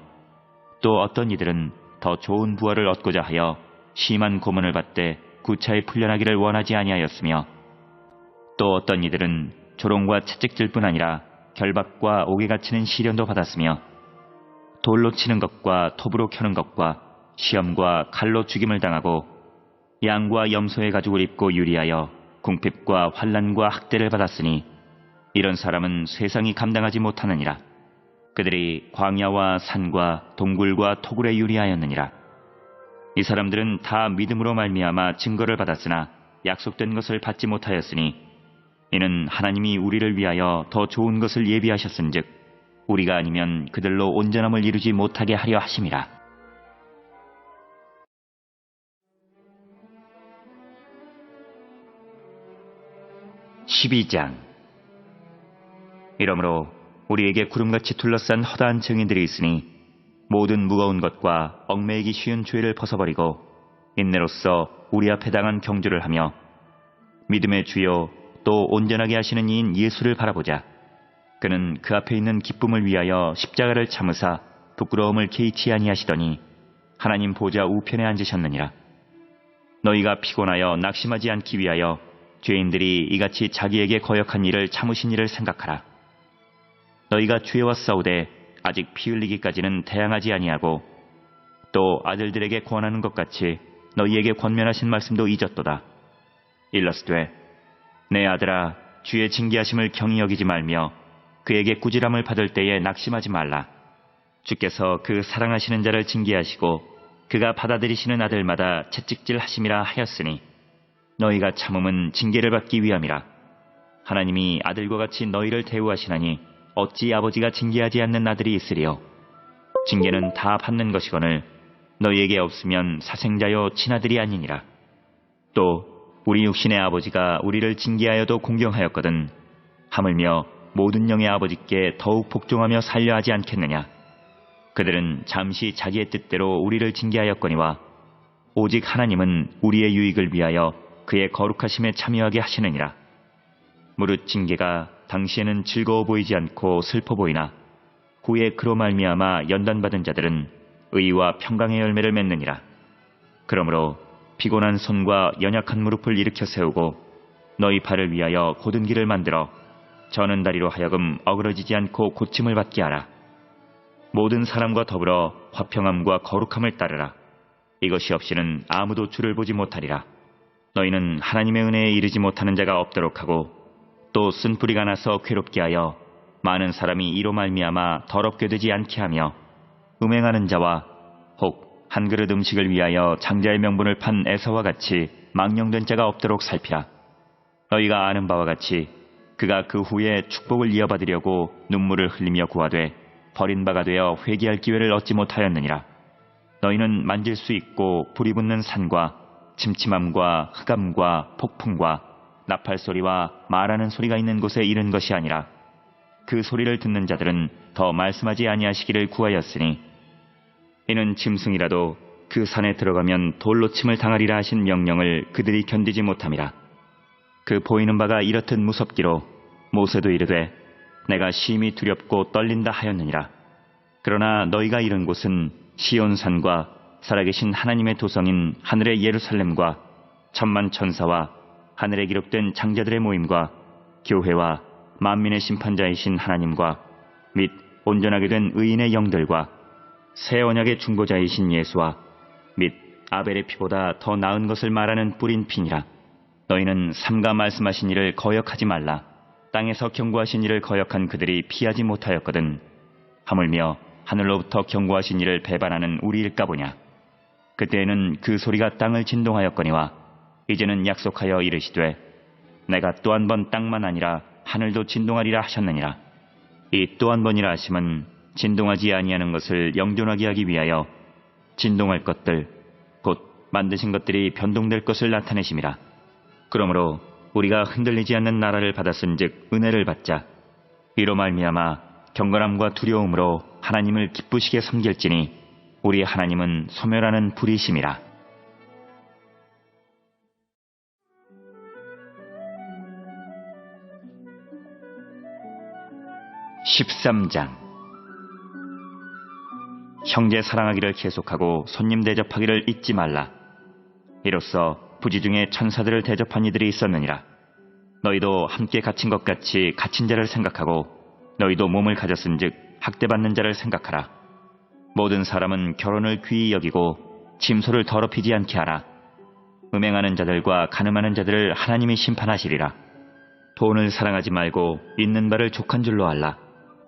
또 어떤 이들은 더 좋은 부활을 얻고자 하여 심한 고문을 받되 구차히 풀려나기를 원하지 아니하였으며 또 어떤 이들은 조롱과 채찍질뿐 아니라 결박과 옥에 갇히는 시련도 받았으며 돌로 치는 것과 톱으로 켜는 것과 시험과 칼로 죽임을 당하고 양과 염소의 가죽을 입고 유리하여 궁핍과 환난과 학대를 받았으니 이런 사람은 세상이 감당하지 못하느니라. 그들이 광야와 산과 동굴과 토굴에 유리하였느니라. 이 사람들은 다 믿음으로 말미암아 증거를 받았으나 약속된 것을 받지 못하였으니 이는 하나님이 우리를 위하여 더 좋은 것을 예비하셨은즉 우리가 아니면 그들로 온전함을 이루지 못하게 하려 하심이라. 12장. 이러므로 우리에게 구름같이 둘러싼 허다한 증인들이 있으니 모든 무거운 것과 얽매이기 쉬운 죄를 벗어버리고 인내로써 우리 앞에 당한 경주를 하며 믿음의 주요 또 온전하게 하시는 이인 예수를 바라보자. 그는 그 앞에 있는 기쁨을 위하여 십자가를 참으사 부끄러움을 개의치 아니하시더니 하나님 보좌 우편에 앉으셨느니라. 너희가 피곤하여 낙심하지 않기 위하여 죄인들이 이같이 자기에게 거역한 일을 참으신 일을 생각하라. 너희가 죄와 싸우되 아직 피 흘리기까지는 대항하지 아니하고 또 아들들에게 권하는 것 같이 너희에게 권면하신 말씀도 잊었도다. 일러스되 내 아들아 주의 징계하심을 경히 여기지 말며 그에게 꾸지람을 받을 때에 낙심하지 말라. 주께서 그 사랑하시는 자를 징계하시고 그가 받아들이시는 아들마다 채찍질 하심이라 하였으니 너희가 참음은 징계를 받기 위함이라. 하나님이 아들과 같이 너희를 대우하시나니 어찌 아버지가 징계하지 않는 아들이 있으리요. 징계는 다 받는 것이거늘 너희에게 없으면 사생자여 친아들이 아니니라. 또 우리 육신의 아버지가 우리를 징계하여도 공경하였거든 하물며 모든 영의 아버지께 더욱 복종하며 살려 하지 않겠느냐. 그들은 잠시 자기의 뜻대로 우리를 징계하였거니와 오직 하나님은 우리의 유익을 위하여 그의 거룩하심에 참여하게 하시느니라. 무릇 징계가 당시에는 즐거워 보이지 않고 슬퍼 보이나 후에 그로 말미암아 연단받은 자들은 의와 평강의 열매를 맺느니라. 그러므로 피곤한 손과 연약한 무릎을 일으켜 세우고 너희 발을 위하여 곧은 길을 만들어 저는 다리로 하여금 어그러지지 않고 고침을 받게 하라. 모든 사람과 더불어 화평함과 거룩함을 따르라. 이것이 없이는 아무도 주를 보지 못하리라. 너희는 하나님의 은혜에 이르지 못하는 자가 없도록 하고 또 쓴뿌리가 나서 괴롭게 하여 많은 사람이 이로 말미암아 더럽게 되지 않게 하며 음행하는 자와 혹 한 그릇 음식을 위하여 장자의 명분을 판 에서와 같이 망령된 자가 없도록 살피라. 너희가 아는 바와 같이 그가 그 후에 축복을 이어받으려고 눈물을 흘리며 구하되 버린 바가 되어 회개할 기회를 얻지 못하였느니라. 너희는 만질 수 있고 불이 붙는 산과 침침함과 흑암과 폭풍과 나팔 소리와 말하는 소리가 있는 곳에 이른 것이 아니라 그 소리를 듣는 자들은 더 말씀하지 아니하시기를 구하였으니 이는 짐승이라도 그 산에 들어가면 돌로 침을 당하리라 하신 명령을 그들이 견디지 못함이라. 그 보이는 바가 이렇듯 무섭기로 모세도 이르되 내가 심히 두렵고 떨린다 하였느니라. 그러나 너희가 이른 곳은 시온산과 살아계신 하나님의 도성인 하늘의 예루살렘과 천만 천사와 하늘에 기록된 장자들의 모임과 교회와 만민의 심판자이신 하나님과 및 온전하게 된 의인의 영들과 새 언약의 중보자이신 예수와 및 아벨의 피보다 더 나은 것을 말하는 뿌린 피니라. 너희는 삼가 말씀하신 이를 거역하지 말라. 땅에서 경고하신 이를 거역한 그들이 피하지 못하였거든. 하물며 하늘로부터 경고하신 이를 배반하는 우리일까 보냐. 그때에는 그 소리가 땅을 진동하였거니와 이제는 약속하여 이르시되 내가 또 한 번 땅만 아니라 하늘도 진동하리라 하셨느니라. 이 또 한 번이라 하심은 진동하지 아니하는 것을 영존하게 하기 위하여 진동할 것들 곧 만드신 것들이 변동될 것을 나타내심이라. 그러므로 우리가 흔들리지 않는 나라를 받았은즉 은혜를 받자. 이로 말미암아 경건함과 두려움으로 하나님을 기쁘시게 섬길지니 우리 하나님은 소멸하는 불이심이라. 13장. 형제 사랑하기를 계속하고 손님 대접하기를 잊지 말라. 이로써 부지 중에 천사들을 대접한 이들이 있었느니라. 너희도 함께 갇힌 것 같이 갇힌 자를 생각하고 너희도 몸을 가졌은즉 학대받는 자를 생각하라. 모든 사람은 결혼을 귀히 여기고 짐소를 더럽히지 않게 하라. 음행하는 자들과 간음하는 자들을 하나님이 심판하시리라. 돈을 사랑하지 말고 있는 바를 족한 줄로 알라.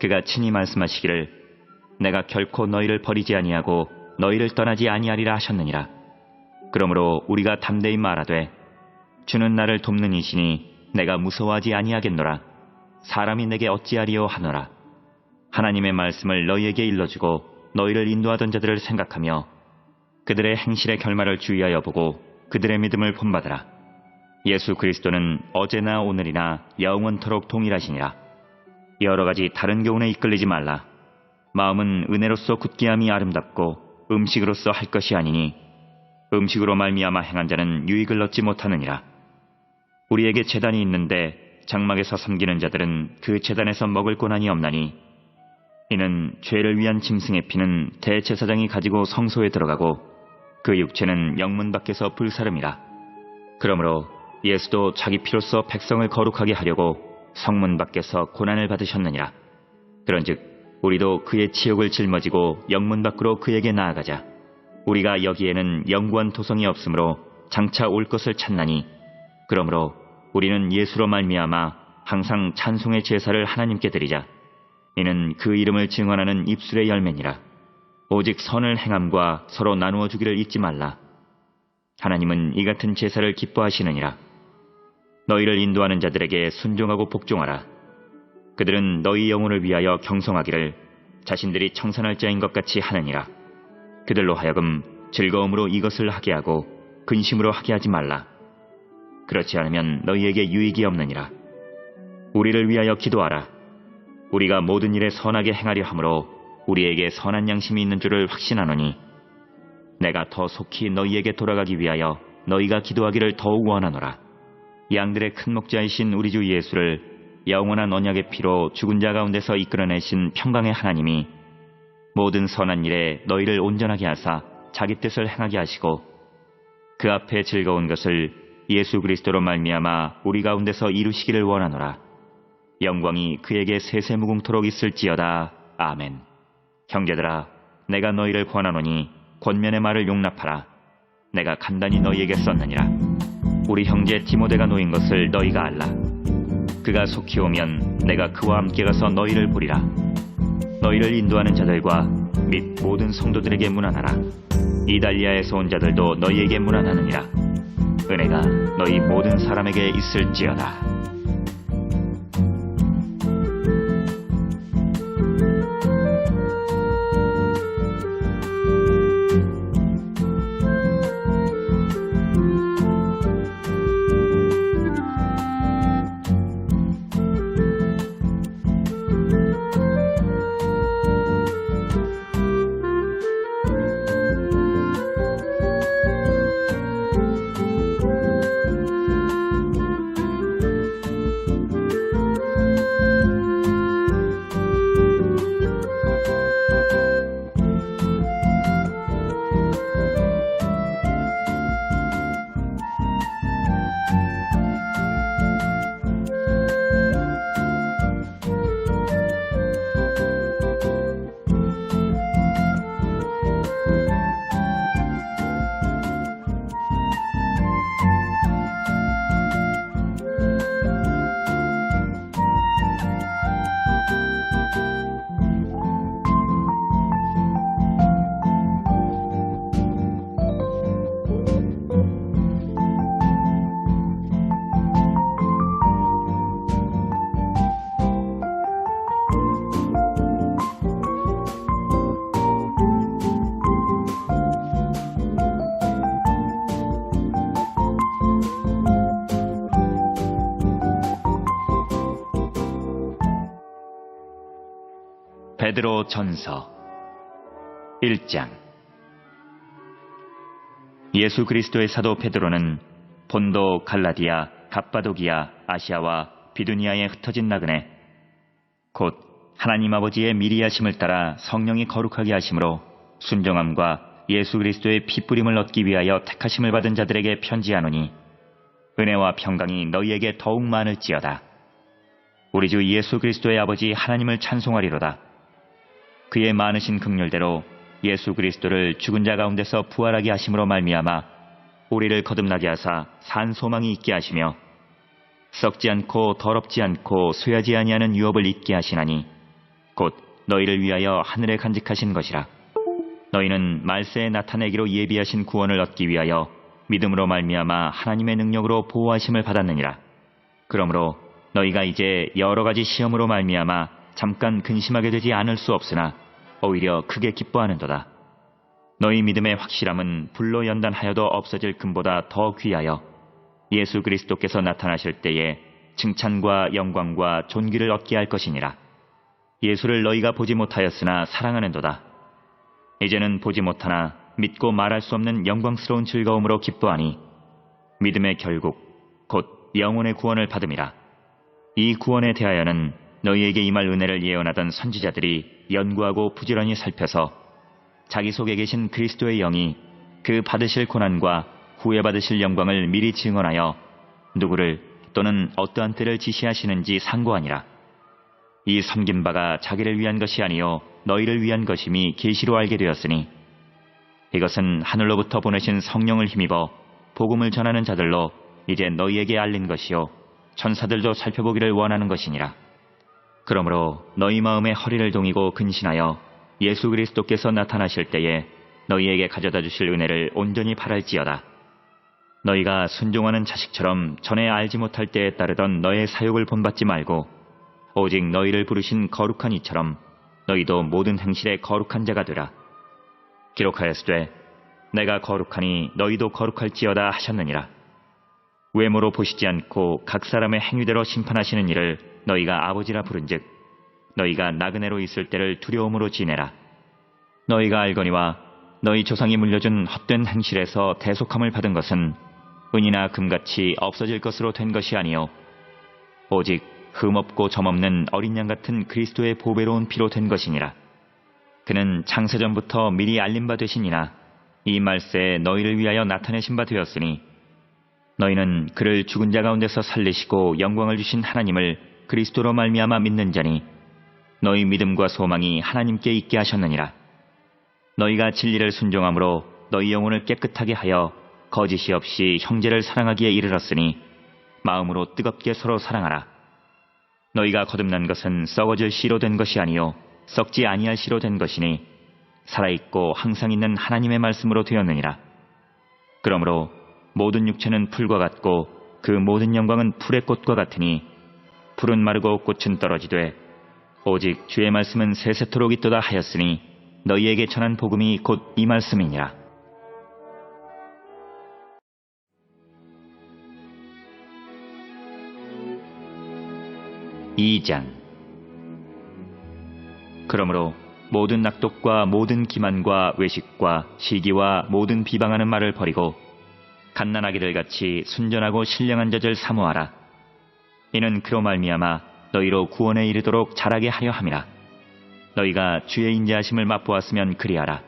그가 친히 말씀하시기를 내가 결코 너희를 버리지 아니하고 너희를 떠나지 아니하리라 하셨느니라. 그러므로 우리가 담대히 말하되 주는 나를 돕는 이시니 내가 무서워하지 아니하겠노라. 사람이 내게 어찌하리요 하노라. 하나님의 말씀을 너희에게 일러주고 너희를 인도하던 자들을 생각하며 그들의 행실의 결말을 주의하여 보고 그들의 믿음을 본받으라. 예수 그리스도는 어제나 오늘이나 영원토록 동일하시니라. 여러 가지 다른 교훈에 이끌리지 말라. 마음은 은혜로서 굳게함이 아름답고 음식으로서 할 것이 아니니 음식으로 말미암아 행한 자는 유익을 얻지 못하느니라. 우리에게 제단이 있는데 장막에서 섬기는 자들은 그 제단에서 먹을 고난이 없나니 이는 죄를 위한 짐승의 피는 대제사장이 가지고 성소에 들어가고 그 육체는 영문 밖에서 불사름이라. 그러므로 예수도 자기 피로써 백성을 거룩하게 하려고 성문 밖에서 고난을 받으셨느니라. 그런즉 우리도 그의 치욕을 짊어지고 영문 밖으로 그에게 나아가자. 우리가 여기에는 영구한 도성이 없으므로 장차 올 것을 찾나니 그러므로 우리는 예수로 말미암아 항상 찬송의 제사를 하나님께 드리자. 이는 그 이름을 증언하는 입술의 열매니라. 오직 선을 행함과 서로 나누어 주기를 잊지 말라. 하나님은 이 같은 제사를 기뻐하시느니라. 너희를 인도하는 자들에게 순종하고 복종하라. 그들은 너희 영혼을 위하여 경성하기를 자신들이 청산할 자인 것 같이 하느니라. 그들로 하여금 즐거움으로 이것을 하게 하고 근심으로 하게 하지 말라. 그렇지 않으면 너희에게 유익이 없느니라. 우리를 위하여 기도하라. 우리가 모든 일에 선하게 행하려 함으로 우리에게 선한 양심이 있는 줄을 확신하노니 내가 더 속히 너희에게 돌아가기 위하여 너희가 기도하기를 더욱 원하노라. 양들의 큰 목자이신 우리 주 예수를 영원한 언약의 피로 죽은 자 가운데서 이끌어내신 평강의 하나님이 모든 선한 일에 너희를 온전하게 하사 자기 뜻을 행하게 하시고 그 앞에 즐거운 것을 예수 그리스도로 말미암아 우리 가운데서 이루시기를 원하노라. 영광이 그에게 세세무궁토록 있을지어다. 아멘. 형제들아, 내가 너희를 권하노니 권면의 말을 용납하라. 내가 간단히 너희에게 썼느니라. 우리 형제 디모데가 놓인 것을 너희가 알라. 그가 속히 오면 내가 그와 함께 가서 너희를 보리라. 너희를 인도하는 자들과 및 모든 성도들에게 문안하라. 이달리아에서 온 자들도 너희에게 문안하느니라. 은혜가 너희 모든 사람에게 있을지어다. 베드로 전서 1장. 예수 그리스도의 사도 베드로는 본도, 갈라디아, 갑바도기아, 아시아와 비두니아에 흩어진 나그네 곧 하나님 아버지의 미리 하심을 따라 성령이 거룩하게 하심으로 순종함과 예수 그리스도의 피뿌림을 얻기 위하여 택하심을 받은 자들에게 편지하노니 은혜와 평강이 너희에게 더욱 많을지어다. 우리 주 예수 그리스도의 아버지 하나님을 찬송하리로다. 그의 많으신 긍휼대로 예수 그리스도를 죽은 자 가운데서 부활하게 하심으로 말미암아 우리를 거듭나게 하사 산 소망이 있게 하시며 썩지 않고 더럽지 않고 쇠하지 아니하는 유업을 잊게 하시나니 곧 너희를 위하여 하늘에 간직하신 것이라. 너희는 말세에 나타내기로 예비하신 구원을 얻기 위하여 믿음으로 말미암아 하나님의 능력으로 보호하심을 받았느니라. 그러므로 너희가 이제 여러 가지 시험으로 말미암아 잠깐 근심하게 되지 않을 수 없으나 오히려 크게 기뻐하는도다. 너희 믿음의 확실함은 불로 연단하여도 없어질 금보다 더 귀하여 예수 그리스도께서 나타나실 때에 칭찬과 영광과 존귀를 얻게 할 것이니라. 예수를 너희가 보지 못하였으나 사랑하는도다. 이제는 보지 못하나 믿고 말할 수 없는 영광스러운 즐거움으로 기뻐하니 믿음의 결국 곧 영혼의 구원을 받음이라. 이 구원에 대하여는 너희에게 임할 은혜를 예언하던 선지자들이 연구하고 부지런히 살펴서 자기 속에 계신 그리스도의 영이 그 받으실 고난과 후에 받으실 영광을 미리 증언하여 누구를 또는 어떠한 때를 지시하시는지 상고하니라. 이 섬긴 바가 자기를 위한 것이 아니요 너희를 위한 것임이 계시로 알게 되었으니 이것은 하늘로부터 보내신 성령을 힘입어 복음을 전하는 자들로 이제 너희에게 알린 것이요 천사들도 살펴보기를 원하는 것이니라. 그러므로 너희 마음의 허리를 동이고 근신하여 예수 그리스도께서 나타나실 때에 너희에게 가져다 주실 은혜를 온전히 바랄지어다. 너희가 순종하는 자식처럼 전에 알지 못할 때에 따르던 너의 사욕을 본받지 말고 오직 너희를 부르신 거룩한 이처럼 너희도 모든 행실에 거룩한 자가 되라. 기록하였으되 내가 거룩하니 너희도 거룩할지어다 하셨느니라. 외모로 보시지 않고 각 사람의 행위대로 심판하시는 이를 너희가 아버지라 부른즉 너희가 나그네로 있을 때를 두려움으로 지내라. 너희가 알거니와 너희 조상이 물려준 헛된 행실에서 대속함을 받은 것은 은이나 금같이 없어질 것으로 된 것이 아니요 오직 흠없고 점없는 어린 양 같은 그리스도의 보배로운 피로 된 것이니라. 그는 창세전부터 미리 알린 바 되시니나 이 말세에 너희를 위하여 나타내신 바 되었으니 너희는 그를 죽은 자 가운데서 살리시고 영광을 주신 하나님을 그리스도로 말미암아 믿는 자니 너희 믿음과 소망이 하나님께 있게 하셨느니라. 너희가 진리를 순종함으로 너희 영혼을 깨끗하게 하여 거짓이 없이 형제를 사랑하기에 이르렀으니 마음으로 뜨겁게 서로 사랑하라. 너희가 거듭난 것은 썩어질 씨로 된 것이 아니요 썩지 아니할 씨로 된 것이니 살아있고 항상 있는 하나님의 말씀으로 되었느니라. 그러므로 모든 육체는 풀과 같고 그 모든 영광은 풀의 꽃과 같으니 풀은 마르고 꽃은 떨어지되 오직 주의 말씀은 세세토록 있도다 하였으니 너희에게 전한 복음이 곧 이 말씀이니라. 그러므로 모든 낙독과 모든 기만과 외식과 시기와 모든 비방하는 말을 버리고 갓난아기들 같이 순전하고 신령한 젖을 사모하라. 이는 그로 말미암아 너희로 구원에 이르도록 자라게 하려 함이라. 너희가 주의 인자하심을 맛보았으면 그리하라.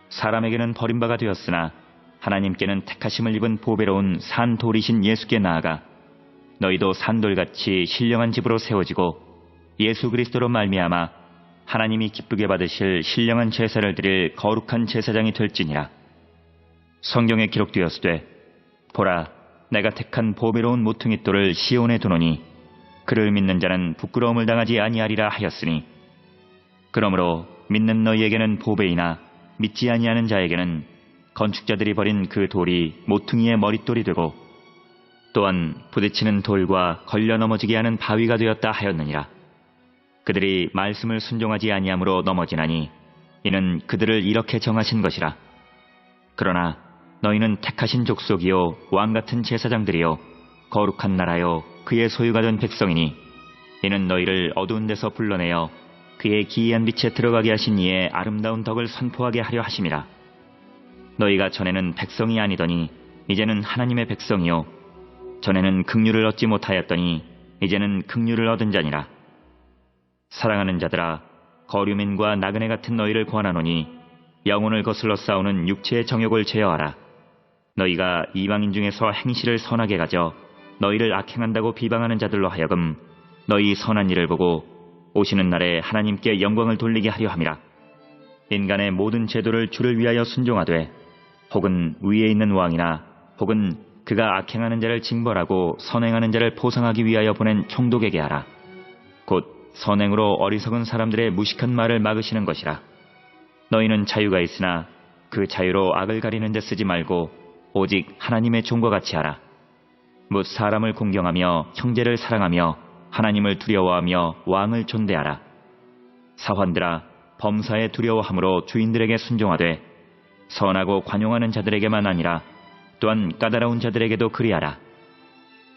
사람에게는 버림바가 되었으나 하나님께는 택하심을 입은 보배로운 산 돌이신 예수께 나아가 너희도 산돌같이 신령한 집으로 세워지고 예수 그리스도로 말미암아 하나님이 기쁘게 받으실 신령한 제사를 드릴 거룩한 제사장이 될지니라. 성경에 기록되었으되 보라 내가 택한 보배로운 모퉁이 돌을 시온에 두노니 그를 믿는 자는 부끄러움을 당하지 아니하리라 하였으니 그러므로 믿는 너희에게는 보배이나 믿지 아니하는 자에게는 건축자들이 버린 그 돌이 모퉁이의 머릿돌이 되고 또한 부딪히는 돌과 걸려 넘어지게 하는 바위가 되었다 하였느니라. 그들이 말씀을 순종하지 아니함으로 넘어지나니 이는 그들을 이렇게 정하신 것이라. 그러나 너희는 택하신 족속이요 왕같은 제사장들이요 거룩한 나라요 그의 소유가 된 백성이니 이는 너희를 어두운 데서 불러내어 그의 기이한 빛에 들어가게 하신 이의 아름다운 덕을 선포하게 하려 하심이라. 너희가 전에는 백성이 아니더니 이제는 하나님의 백성이요 전에는 긍휼을 얻지 못하였더니 이제는 긍휼을 얻은 자니라. 사랑하는 자들아 거류민과 나그네 같은 너희를 권하노니 영혼을 거슬러 싸우는 육체의 정욕을 제어하라. 너희가 이방인 중에서 행실을 선하게 가져 너희를 악행한다고 비방하는 자들로 하여금 너희 선한 일을 보고 오시는 날에 하나님께 영광을 돌리게 하려 함이라. 인간의 모든 제도를 주를 위하여 순종하되 혹은 위에 있는 왕이나 혹은 그가 악행하는 자를 징벌하고 선행하는 자를 보상하기 위하여 보낸 총독에게 하라. 곧 선행으로 어리석은 사람들의 무식한 말을 막으시는 것이라. 너희는 자유가 있으나 그 자유로 악을 가리는 데 쓰지 말고 오직 하나님의 종과 같이 하라. 뭇 사람을 공경하며 형제를 사랑하며 하나님을 두려워하며 왕을 존대하라. 사환들아, 범사에 두려워함으로 주인들에게 순종하되 선하고 관용하는 자들에게만 아니라 또한 까다로운 자들에게도 그리하라.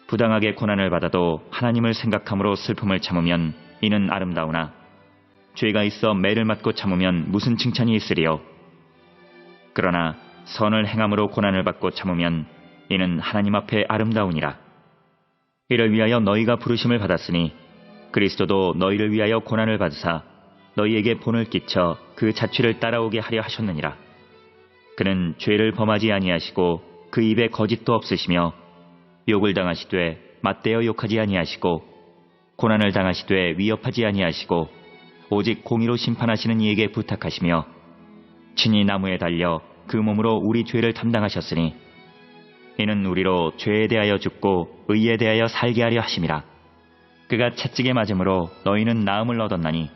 부당하게 고난을 받아도 하나님을 생각함으로 슬픔을 참으면 이는 아름다우나 죄가 있어 매를 맞고 참으면 무슨 칭찬이 있으리요. 그러나 선을 행함으로 고난을 받고 참으면 이는 하나님 앞에 아름다우니라. 이를 위하여 너희가 부르심을 받았으니 그리스도도 너희를 위하여 고난을 받으사 너희에게 본을 끼쳐 그 자취를 따라오게 하려 하셨느니라. 그는 죄를 범하지 아니하시고 그 입에 거짓도 없으시며 욕을 당하시되 맞대어 욕하지 아니하시고 고난을 당하시되 위협하지 아니하시고 오직 공의로 심판하시는 이에게 부탁하시며 친히 나무에 달려 그 몸으로 우리 죄를 담당하셨으니 이는 우리로 죄에 대하여 죽고 의에 대하여 살게 하려 하심이라. 그가 채찍에 맞음으로 너희는 나음을 얻었나니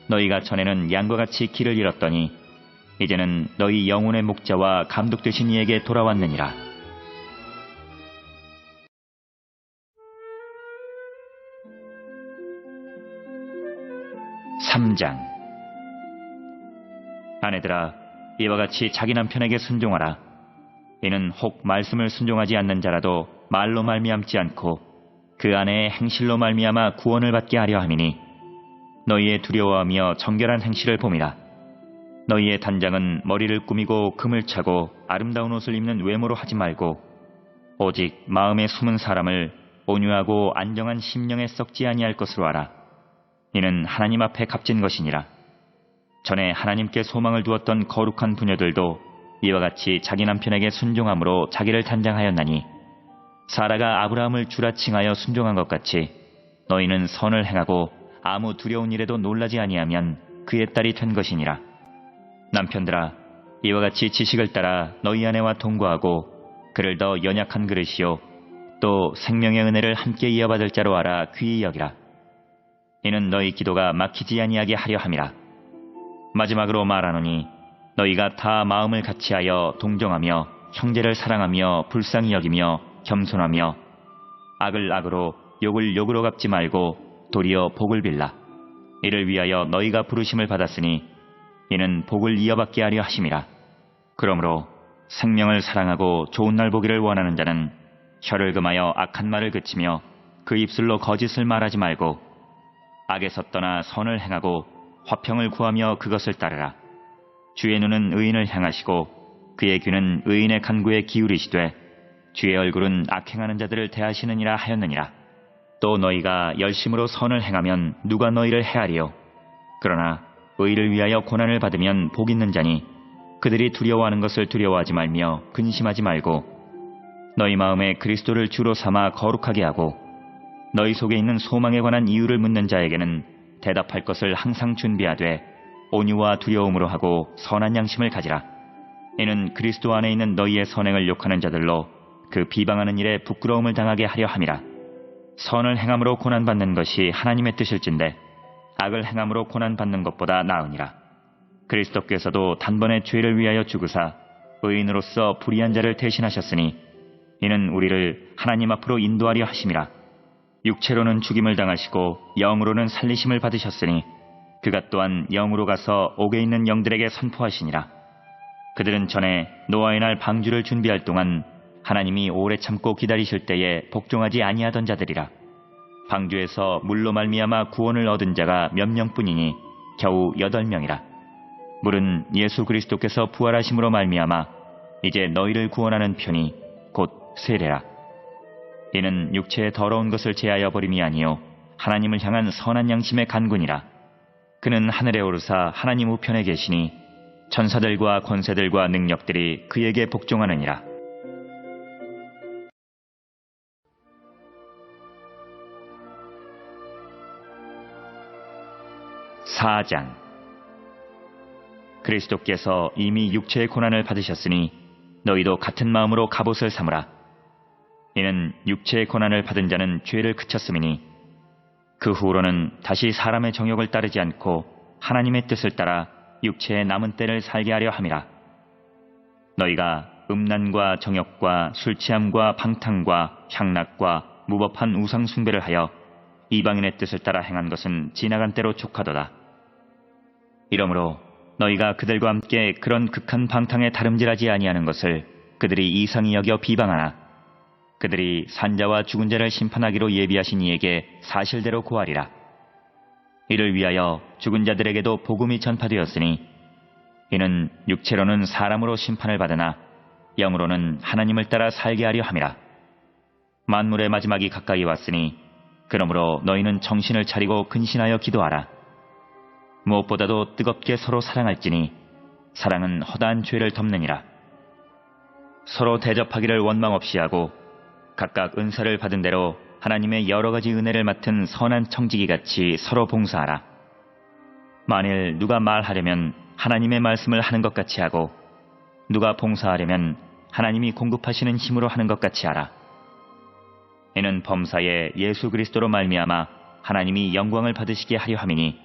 너희가 전에는 양과 같이 길을 잃었더니 이제는 너희 영혼의 목자와 감독 되신 이에게 돌아왔느니라. (3장) 아내들아, 이와 같이 자기 남편에게 순종하라. 이는 혹 말씀을 순종하지 않는 자라도 말로 말미암지 않고 그 아내의 행실로 말미암아 구원을 받게 하려 함이니 너희의 두려워하며 정결한 행실을 봄이라. 너희의 단장은 머리를 꾸미고 금을 차고 아름다운 옷을 입는 외모로 하지 말고 오직 마음에 숨은 사람을 온유하고 안정한 심령에 썩지 아니할 것으로 하라. 이는 하나님 앞에 값진 것이니라. 전에 하나님께 소망을 두었던 거룩한 부녀들도 이와 같이 자기 남편에게 순종함으로 자기를 단장하였나니 사라가 아브라함을 주라 칭하여 순종한 것 같이 너희는 선을 행하고 아무 두려운 일에도 놀라지 아니하면 그의 딸이 된 것이니라. 남편들아, 이와 같이 지식을 따라 너희 아내와 동거하고 그를 더 연약한 그릇이요 또 생명의 은혜를 함께 이어받을 자로 알아 귀히 여기라. 이는 너희 기도가 막히지 아니하게 하려 함이라. 마지막으로 말하노니 너희가 다 마음을 같이하여 동정하며 형제를 사랑하며 불쌍히 여기며 겸손하며 악을 악으로 욕을 욕으로 갚지 말고 도리어 복을 빌라. 이를 위하여 너희가 부르심을 받았으니 이는 복을 이어받게 하려 하심이라. 그러므로 생명을 사랑하고 좋은 날 보기를 원하는 자는 혀를 금하여 악한 말을 그치며 그 입술로 거짓을 말하지 말고 악에서 떠나 선을 행하고 화평을 구하며 그것을 따르라. 주의 눈은 의인을 향하시고 그의 귀는 의인의 간구에 기울이시되 주의 얼굴은 악행하는 자들을 대하시느니라 하였느니라. 또 너희가 열심으로 선을 행하면 누가 너희를 해하리요. 그러나 의를 위하여 고난을 받으면 복 있는 자니 그들이 두려워하는 것을 두려워하지 말며 근심하지 말고 너희 마음에 그리스도를 주로 삼아 거룩하게 하고 너희 속에 있는 소망에 관한 이유를 묻는 자에게는 대답할 것을 항상 준비하되 온유와 두려움으로 하고 선한 양심을 가지라. 이는 그리스도 안에 있는 너희의 선행을 욕하는 자들로 그 비방하는 일에 부끄러움을 당하게 하려 함이라. 선을 행함으로 고난받는 것이 하나님의 뜻일진데 악을 행함으로 고난받는 것보다 나으니라. 그리스도께서도 단번에 죄를 위하여 죽으사 의인으로서 불의한 자를 대신하셨으니 이는 우리를 하나님 앞으로 인도하려 하심이라. 육체로는 죽임을 당하시고 영으로는 살리심을 받으셨으니 그가 또한 영으로 가서 옥에 있는 영들에게 선포하시니라. 그들은 전에 노아의 날 방주를 준비할 동안 하나님이 오래 참고 기다리실 때에 복종하지 아니하던 자들이라. 방주에서 물로 말미암아 구원을 얻은 자가 몇 명뿐이니 겨우 8명이라. 물은 예수 그리스도께서 부활하심으로 말미암아 이제 너희를 구원하는 편이 곧 세례라. 이는 육체의 더러운 것을 제하여 버림이 아니요 하나님을 향한 선한 양심의 간군이라. 그는 하늘에 오르사 하나님 우편에 계시니 천사들과 권세들과 능력들이 그에게 복종하느니라. (4장) 그리스도께서 이미 육체의 고난을 받으셨으니 너희도 같은 마음으로 갑옷을 삼으라. 이는 육체의 고난을 받은 자는 죄를 그쳤음이니 그 후로는 다시 사람의 정욕을 따르지 않고 하나님의 뜻을 따라 육체의 남은 때를 살게 하려 함이라. 너희가 음란과 정욕과 술취함과 방탕과 향락과 무법한 우상 숭배를 하여 이방인의 뜻을 따라 행한 것은 지나간 때로 족하도다. 이러므로 너희가 그들과 함께 그런 극한 방탕에 다름질하지 아니하는 것을 그들이 이상히 여겨 비방하나 그들이 산자와 죽은 자를 심판하기로 예비하신 이에게 사실대로 고하리라. 이를 위하여 죽은 자들에게도 복음이 전파되었으니 이는 육체로는 사람으로 심판을 받으나 영으로는 하나님을 따라 살게 하려 함이라. 만물의 마지막이 가까이 왔으니 그러므로 너희는 정신을 차리고 근신하여 기도하라. 무엇보다도 뜨겁게 서로 사랑할지니 사랑은 허다한 죄를 덮느니라. 서로 대접하기를 원망 없이 하고 각각 은사를 받은 대로 하나님의 여러 가지 은혜를 맡은 선한 청지기같이 서로 봉사하라. 만일 누가 말하려면 하나님의 말씀을 하는 것 같이 하고 누가 봉사하려면 하나님이 공급하시는 힘으로 하는 것 같이 하라. 이는 범사에 예수 그리스도로 말미암아 하나님이 영광을 받으시게 하려 함이니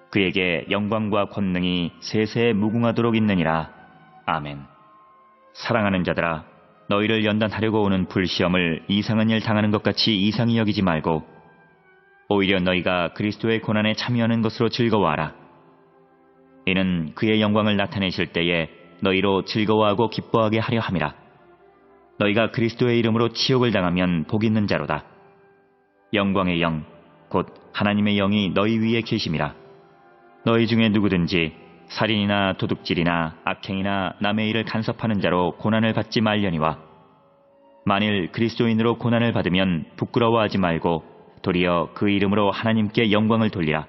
그에게 영광과 권능이 세세에 무궁하도록 있느니라. 아멘. 사랑하는 자들아, 너희를 연단하려고 오는 불시험을 이상한 일 당하는 것 같이 이상히 여기지 말고 오히려 너희가 그리스도의 고난에 참여하는 것으로 즐거워하라. 이는 그의 영광을 나타내실 때에 너희로 즐거워하고 기뻐하게 하려 함이라. 너희가 그리스도의 이름으로 치욕을 당하면 복 있는 자로다. 영광의 영, 곧 하나님의 영이 너희 위에 계심이라. 너희 중에 누구든지 살인이나 도둑질이나 악행이나 남의 일을 간섭하는 자로 고난을 받지 말려니와 만일 그리스도인으로 고난을 받으면 부끄러워하지 말고 도리어 그 이름으로 하나님께 영광을 돌리라.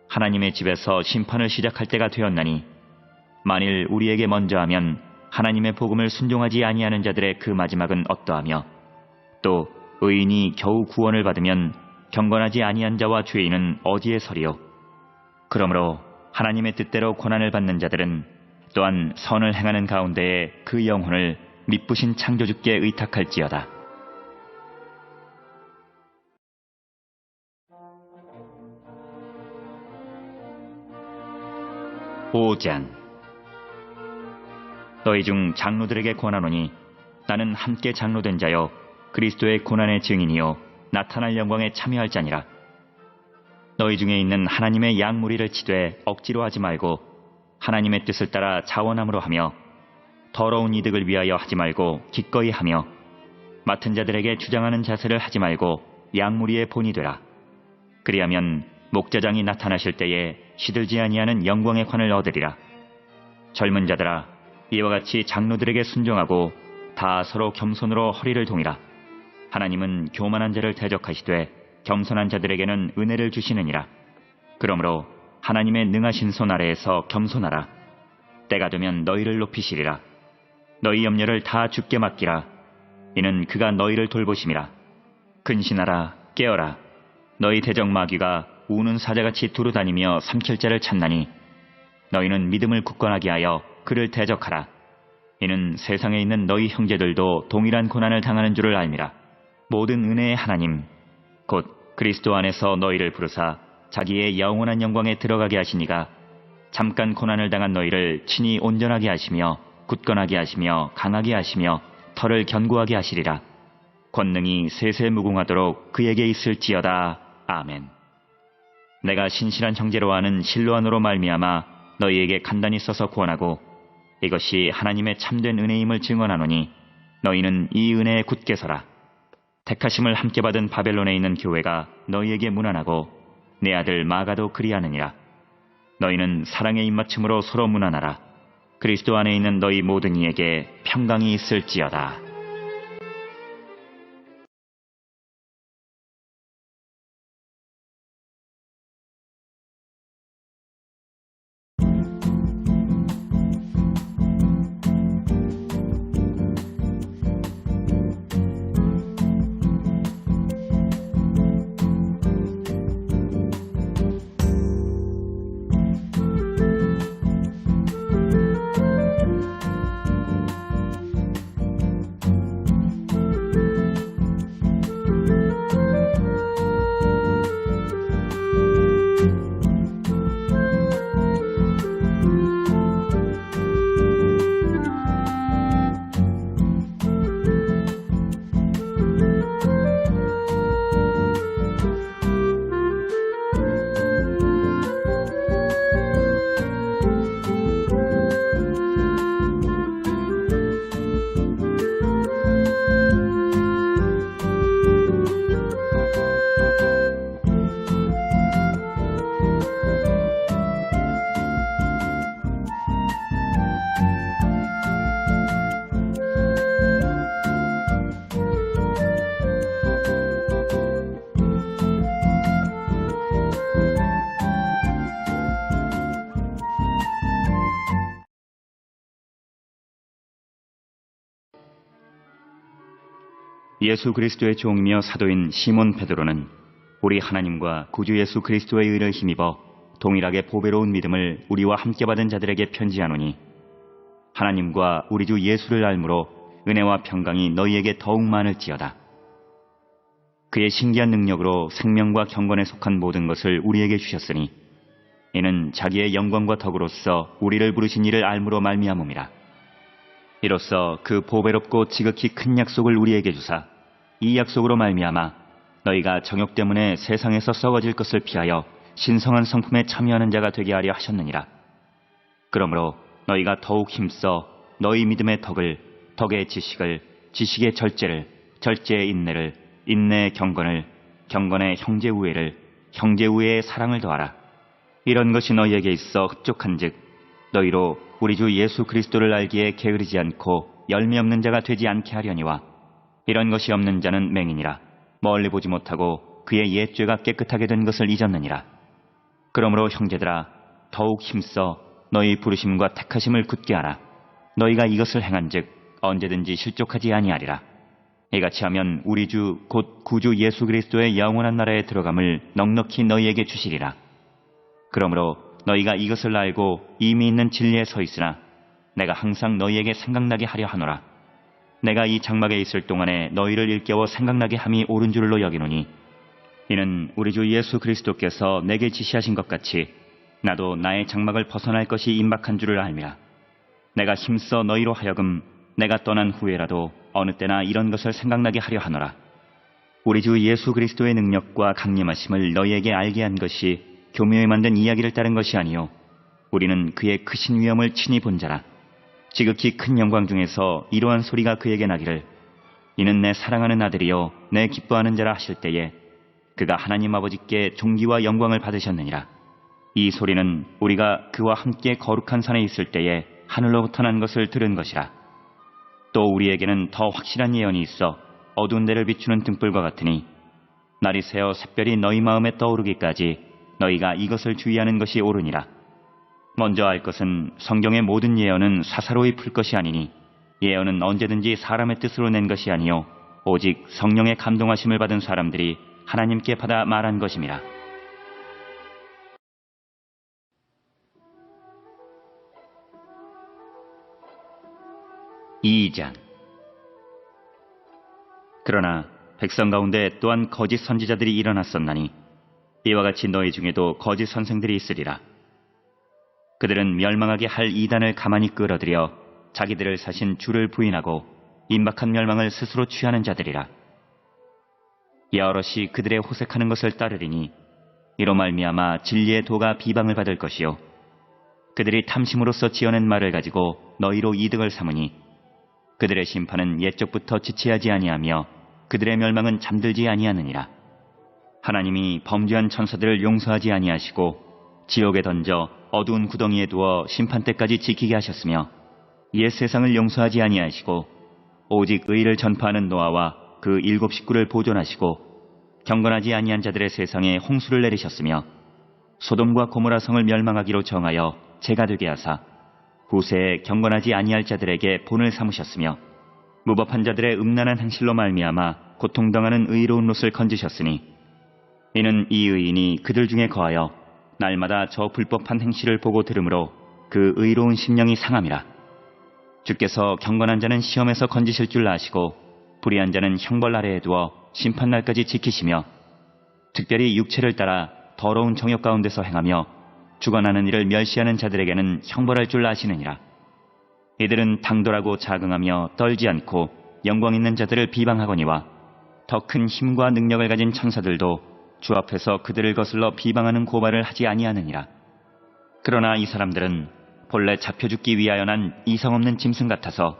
하나님의 집에서 심판을 시작할 때가 되었나니 만일 우리에게 먼저 하면 하나님의 복음을 순종하지 아니하는 자들의 그 마지막은 어떠하며 또 의인이 겨우 구원을 받으면 경건하지 아니한 자와 죄인은 어디에 서리요. 그러므로 하나님의 뜻대로 고난을 받는 자들은 또한 선을 행하는 가운데에 그 영혼을 미쁘신 창조주께 의탁할지어다. 5장. 너희 중 장로들에게 권하노니 나는 함께 장로된 자여 그리스도의 고난의 증인이요 나타날 영광에 참여할 자니라. 너희 중에 있는 하나님의 양무리를 치되 억지로 하지 말고 하나님의 뜻을 따라 자원함으로 하며 더러운 이득을 위하여 하지 말고 기꺼이 하며 맡은 자들에게 주장하는 자세를 하지 말고 양무리의 본이 되라. 그리하면 목자장이 나타나실 때에 시들지 아니하는 영광의 관을 얻으리라. 젊은 자들아, 이와 같이 장로들에게 순종하고 다 서로 겸손으로 허리를 동이라. 하나님은 교만한 자를 대적하시되 겸손한 자들에게는 은혜를 주시느니라. 그러므로 하나님의 능하신 손 아래에서 겸손하라. 때가 되면 너희를 높이시리라. 너희 염려를 다 주께 맡기라. 이는 그가 너희를 돌보심이라. 근신하라, 깨어라. 너희 대적 마귀가 우는 사자같이 두루다니며 삼킬 자를 찾나니 너희는 믿음을 굳건하게 하여 그를 대적하라. 이는 세상에 있는 너희 형제들도 동일한 고난을 당하는 줄을 알미라. 모든 은혜의 하나님 곧 그리스도 안에서 너희를 부르사 자기의 영원한 영광에 들어가게 하시니가 잠깐 고난을 당한 너희를 친히 온전하게 하시며 굳건하게 하시며 강하게 하시며 털을 견고하게 하시리라. 권능이 세세 무궁하도록 그에게 있을지어다. 아멘. 내가 신실한 형제로 하는 실로안으로 말미암아 너희에게 간단히 써서 구원하고 이것이 하나님의 참된 은혜임을 증언하노니 너희는 이 은혜에 굳게 서라. 택하심을 함께 받은 바벨론에 있는 교회가 너희에게 문안하고 내 아들 마가도 그리하느니라. 너희는 사랑의 입맞춤으로 서로 문안하라. 그리스도 안에 있는 너희 모든 이에게 평강이 있을지어다. 예수 그리스도의 종이며 사도인 시몬 베드로는 우리 하나님과 구주 예수 그리스도의 의를 힘입어 동일하게 보배로운 믿음을 우리와 함께 받은 자들에게 편지하노니, 하나님과 우리 주 예수를 알므로 은혜와 평강이 너희에게 더욱 많을지어다. 그의 신기한 능력으로 생명과 경건에 속한 모든 것을 우리에게 주셨으니 이는 자기의 영광과 덕으로서 우리를 부르신 이를 알므로 말미암음이라. 이로써 그 보배롭고 지극히 큰 약속을 우리에게 주사 이 약속으로 말미암아 너희가 정욕 때문에 세상에서 썩어질 것을 피하여 신성한 성품에 참여하는 자가 되게 하려 하셨느니라. 그러므로 너희가 더욱 힘써 너희 믿음의 덕을, 덕의 지식을, 지식의 절제를, 절제의 인내를, 인내의 경건을, 경건의 형제 우애를, 형제 우애의 사랑을 더하라. 이런 것이 너희에게 있어 흡족한즉 너희로 우리 주 예수 그리스도를 알기에 게으르지 않고 열매 없는 자가 되지 않게 하려니와, 이런 것이 없는 자는 맹인이라 멀리 보지 못하고 그의 옛 죄가 깨끗하게 된 것을 잊었느니라. 그러므로 형제들아, 더욱 힘써 너희 부르심과 택하심을 굳게 하라. 너희가 이것을 행한즉 언제든지 실족하지 아니하리라. 이같이 하면 우리 주 곧 구주 예수 그리스도의 영원한 나라에 들어감을 넉넉히 너희에게 주시리라. 그러므로 너희가 이것을 알고 이미 있는 진리에 서 있으나 내가 항상 너희에게 생각나게 하려 하노라. 내가 이 장막에 있을 동안에 너희를 일깨워 생각나게 함이 옳은 줄로 여기노니, 이는 우리 주 예수 그리스도께서 내게 지시하신 것 같이 나도 나의 장막을 벗어날 것이 임박한 줄을 알미라. 내가 힘써 너희로 하여금 내가 떠난 후에라도 어느 때나 이런 것을 생각나게 하려 하노라. 우리 주 예수 그리스도의 능력과 강림하심을 너희에게 알게 한 것이 교묘히 만든 이야기를 따른 것이 아니요 우리는 그의 크신 위엄을 친히 본 자라. 지극히 큰 영광 중에서 이러한 소리가 그에게 나기를, 이는 내 사랑하는 아들이요 내 기뻐하는 자라 하실 때에 그가 하나님 아버지께 존귀와 영광을 받으셨느니라. 이 소리는 우리가 그와 함께 거룩한 산에 있을 때에 하늘로부터 난 것을 들은 것이라. 또 우리에게는 더 확실한 예언이 있어 어두운 데를 비추는 등불과 같으니, 날이 새어 샛별이 너희 마음에 떠오르기까지 너희가 이것을 주의하는 것이 옳으니라. 먼저 알 것은 성경의 모든 예언은 사사로이 풀 것이 아니니, 예언은 언제든지 사람의 뜻으로 낸 것이 아니요 오직 성령의 감동하심을 받은 사람들이 하나님께 받아 말한 것임이라. (2장) 그러나 백성 가운데 또한 거짓 선지자들이 일어났었나니 이와 같이 너희 중에도 거짓 선생들이 있으리라. 그들은 멸망하게 할 이단을 가만히 끌어들여 자기들을 사신 주를 부인하고 임박한 멸망을 스스로 취하는 자들이라. 여럿이 그들의 호색하는 것을 따르리니 이로 말미암아 진리의 도가 비방을 받을 것이요 그들이 탐심으로써 지어낸 말을 가지고 너희로 이득을 삼으니 그들의 심판은 옛적부터 지체하지 아니하며 그들의 멸망은 잠들지 아니하느니라. 하나님이 범죄한 천사들을 용서하지 아니하시고 지옥에 던져 어두운 구덩이에 두어 심판 때까지 지키게 하셨으며, 옛 세상을 용서하지 아니하시고 오직 의를 전파하는 노아와 그 7 식구를 보존하시고 경건하지 아니한 자들의 세상에 홍수를 내리셨으며, 소돔과 고모라 성을 멸망하기로 정하여 재가 되게 하사 후세에 경건하지 아니할 자들에게 본을 삼으셨으며, 무법한 자들의 음란한 행실로 말미암아 고통당하는 의로운 롯을 건지셨으니, 이는 이 의인이 그들 중에 거하여 날마다 저 불법한 행실을 보고 들으므로 그 의로운 심령이 상함이라. 주께서 경건한 자는 시험에서 건지실 줄 아시고 불의한 자는 형벌 아래에 두어 심판날까지 지키시며, 특별히 육체를 따라 더러운 정욕 가운데서 행하며 주관하는 일을 멸시하는 자들에게는 형벌할 줄 아시느니라. 이들은 당돌하고 자긍하며 떨지 않고 영광 있는 자들을 비방하거니와 더 큰 힘과 능력을 가진 천사들도 주 앞에서 그들을 거슬러 비방하는 고발을 하지 아니하느니라. 그러나 이 사람들은 본래 잡혀 죽기 위하여 난 이성 없는 짐승 같아서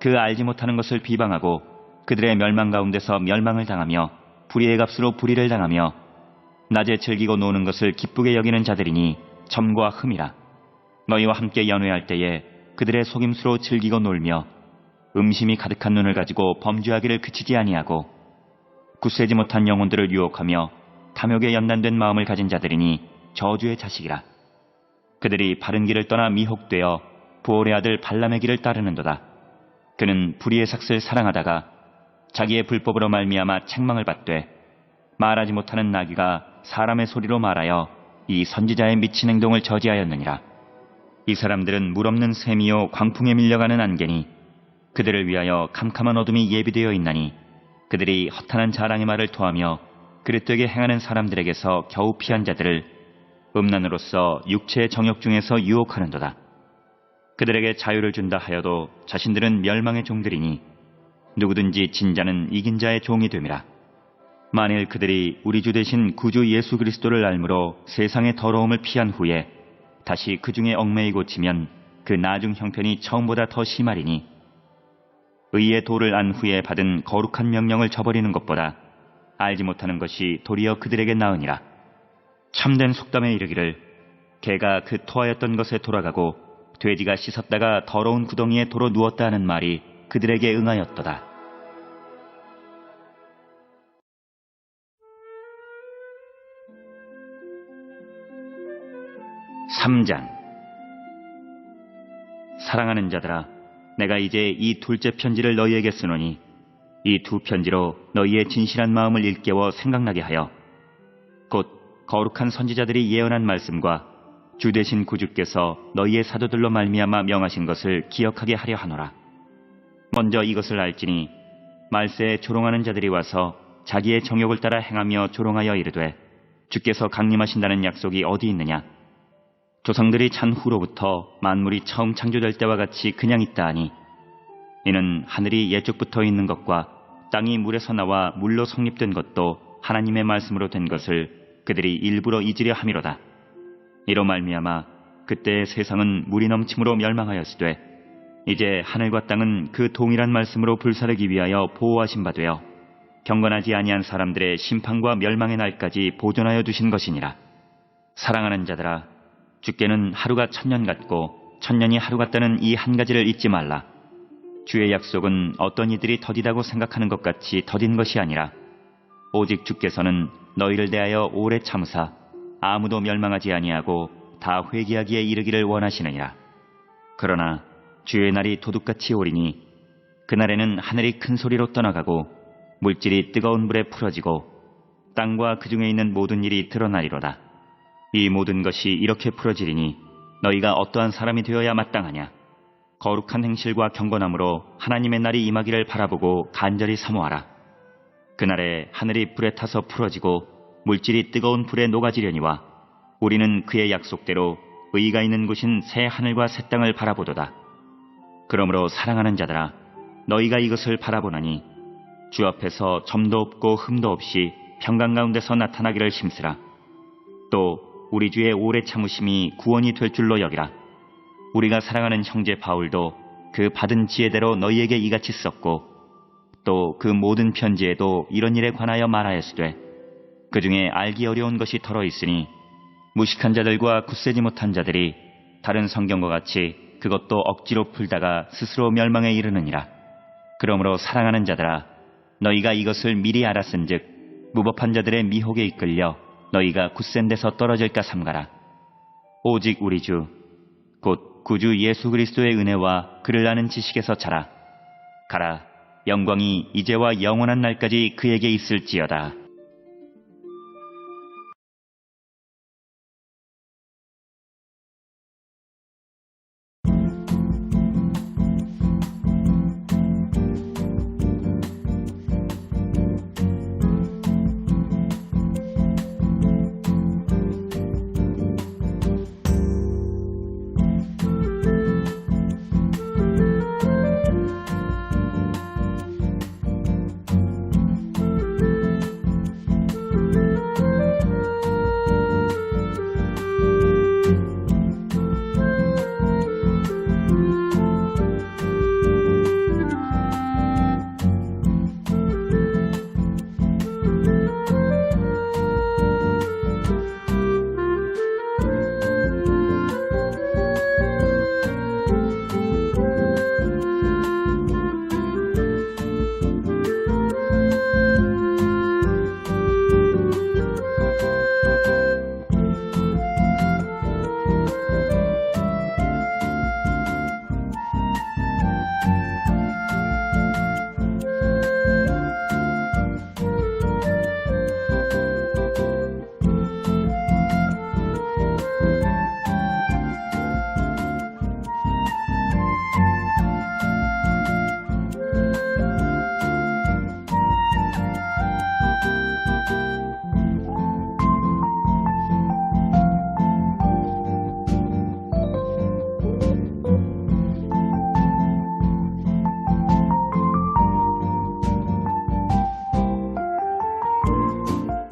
그 알지 못하는 것을 비방하고 그들의 멸망 가운데서 멸망을 당하며 불의의 값으로 불의를 당하며 낮에 즐기고 노는 것을 기쁘게 여기는 자들이니 점과 흠이라. 너희와 함께 연회할 때에 그들의 속임수로 즐기고 놀며 음심이 가득한 눈을 가지고 범죄하기를 그치지 아니하고 굳세지 못한 영혼들을 유혹하며 탐욕에 연단된 마음을 가진 자들이니 저주의 자식이라. 그들이 바른 길을 떠나 미혹되어 부올의 아들 발람의 길을 따르는도다. 그는 불의의 삭슬 사랑하다가 자기의 불법으로 말미암아 책망을 받되 말하지 못하는 나귀가 사람의 소리로 말하여 이 선지자의 미친 행동을 저지하였느니라. 이 사람들은 물 없는 샘이요 광풍에 밀려가는 안개니 그들을 위하여 캄캄한 어둠이 예비되어 있나니 그들이 허탄한 자랑의 말을 토하며 그릇되게 행하는 사람들에게서 겨우 피한 자들을 음란으로서 육체의 정욕 중에서 유혹하는도다. 그들에게 자유를 준다 하여도 자신들은 멸망의 종들이니 누구든지 진자는 이긴 자의 종이 됨이라. 만일 그들이 우리 주 되신 구주 예수 그리스도를 알므로 세상의 더러움을 피한 후에 다시 그 중에 얽매이 고치면 그 나중 형편이 처음보다 더 심하리니 의의 도를 안 후에 받은 거룩한 명령을 저버리는 것보다 알지 못하는 것이 도리어 그들에게 나으니라. 참된 속담에 이르기를 개가 그 토하였던 것에 돌아가고 돼지가 씻었다가 더러운 구덩이에 도로 누웠다 하는 말이 그들에게 응하였도다. 3장. 사랑하는 자들아, 내가 이제 이 둘째 편지를 너희에게 쓰노니 이 두 편지로 너희의 진실한 마음을 일깨워 생각나게 하여 곧 거룩한 선지자들이 예언한 말씀과 주 되신 구주께서 너희의 사도들로 말미암아 명하신 것을 기억하게 하려 하노라. 먼저 이것을 알지니 말세에 조롱하는 자들이 와서 자기의 정욕을 따라 행하며 조롱하여 이르되 주께서 강림하신다는 약속이 어디 있느냐? 조상들이 찬 후로부터 만물이 처음 창조될 때와 같이 그냥 있다 하니 이는 하늘이 예적부터 있는 것과 땅이 물에서 나와 물로 성립된 것도 하나님의 말씀으로 된 것을 그들이 일부러 잊으려 함이로다. 이로 말미암아 그때의 세상은 물이 넘침으로 멸망하였으되 이제 하늘과 땅은 그 동일한 말씀으로 불사르기 위하여 보호하신 바 되어 경건하지 아니한 사람들의 심판과 멸망의 날까지 보존하여 두신 것이니라. 사랑하는 자들아, 주께는 하루가 1000년 같고 1000년이 하루 같다는 이 한 가지를 잊지 말라. 주의 약속은 어떤 이들이 더디다고 생각하는 것 같이 더딘 것이 아니라 오직 주께서는 너희를 대하여 오래 참으사 아무도 멸망하지 아니하고 다 회개하기에 이르기를 원하시느니라. 그러나 주의 날이 도둑같이 오리니 그날에는 하늘이 큰 소리로 떠나가고 물질이 뜨거운 불에 풀어지고 땅과 그 중에 있는 모든 일이 드러나리로다. 이 모든 것이 이렇게 풀어지리니 너희가 어떠한 사람이 되어야 마땅하냐? 거룩한 행실과 경건함으로 하나님의 날이 임하기를 바라보고 간절히 사모하라. 그날에 하늘이 불에 타서 풀어지고 물질이 뜨거운 불에 녹아지려니와 우리는 그의 약속대로 의가 있는 곳인 새 하늘과 새 땅을 바라보도다. 그러므로 사랑하는 자들아, 너희가 이것을 바라보나니 주 앞에서 점도 없고 흠도 없이 평강 가운데서 나타나기를 힘쓰라. 또 우리 주의 오래 참으심이 구원이 될 줄로 여기라. 우리가 사랑하는 형제 바울도 그 받은 지혜대로 너희에게 이같이 썼고 또 그 모든 편지에도 이런 일에 관하여 말하였으되 그 중에 알기 어려운 것이 덜어 있으니 무식한 자들과 굳세지 못한 자들이 다른 성경과 같이 그것도 억지로 풀다가 스스로 멸망에 이르느니라. 그러므로 사랑하는 자들아, 너희가 이것을 미리 알았은즉 무법한 자들의 미혹에 이끌려 너희가 굳센 데서 떨어질까 삼가라. 오직 우리 주 곧 구주 예수 그리스도의 은혜와 그를 아는 지식에서 자라. 가라. 영광이 이제와 영원한 날까지 그에게 있을지어다.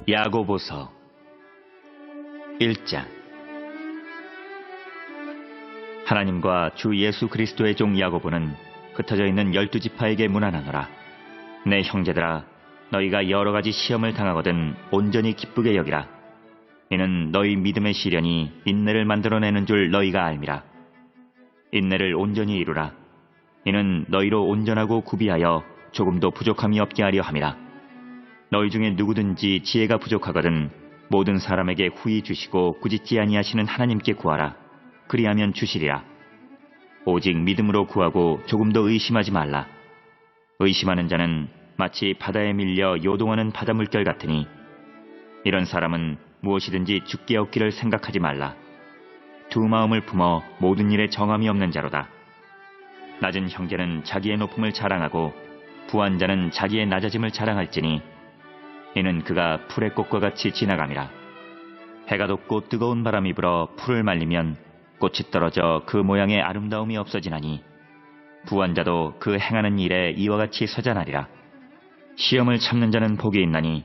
야고보서 1장. 하나님과 주 예수 그리스도의 종 야고보는 흩어져 있는 12지파에게 문안하노라. 내 형제들아, 너희가 여러 가지 시험을 당하거든 온전히 기쁘게 여기라. 이는 너희 믿음의 시련이 인내를 만들어내는 줄 너희가 알미라. 인내를 온전히 이루라. 이는 너희로 온전하고 구비하여 조금도 부족함이 없게 하려 함이라. 너희 중에 누구든지 지혜가 부족하거든 모든 사람에게 후히 주시고 꾸짖지 아니하시는 하나님께 구하라. 그리하면 주시리라. 오직 믿음으로 구하고 조금도 의심하지 말라. 의심하는 자는 마치 바다에 밀려 요동하는 바다물결 같으니 이런 사람은 무엇이든지 죽게 얻기를 생각하지 말라. 두 마음을 품어 모든 일에 정함이 없는 자로다. 낮은 형제는 자기의 높음을 자랑하고 부한 자는 자기의 낮아짐을 자랑할지니 이는 그가 풀의 꽃과 같이 지나감이라. 해가 돋고 뜨거운 바람이 불어 풀을 말리면 꽃이 떨어져 그 모양의 아름다움이 없어지나니 부한 자도 그 행하는 일에 이와 같이 서자나리라. 시험을 참는 자는 복이 있나니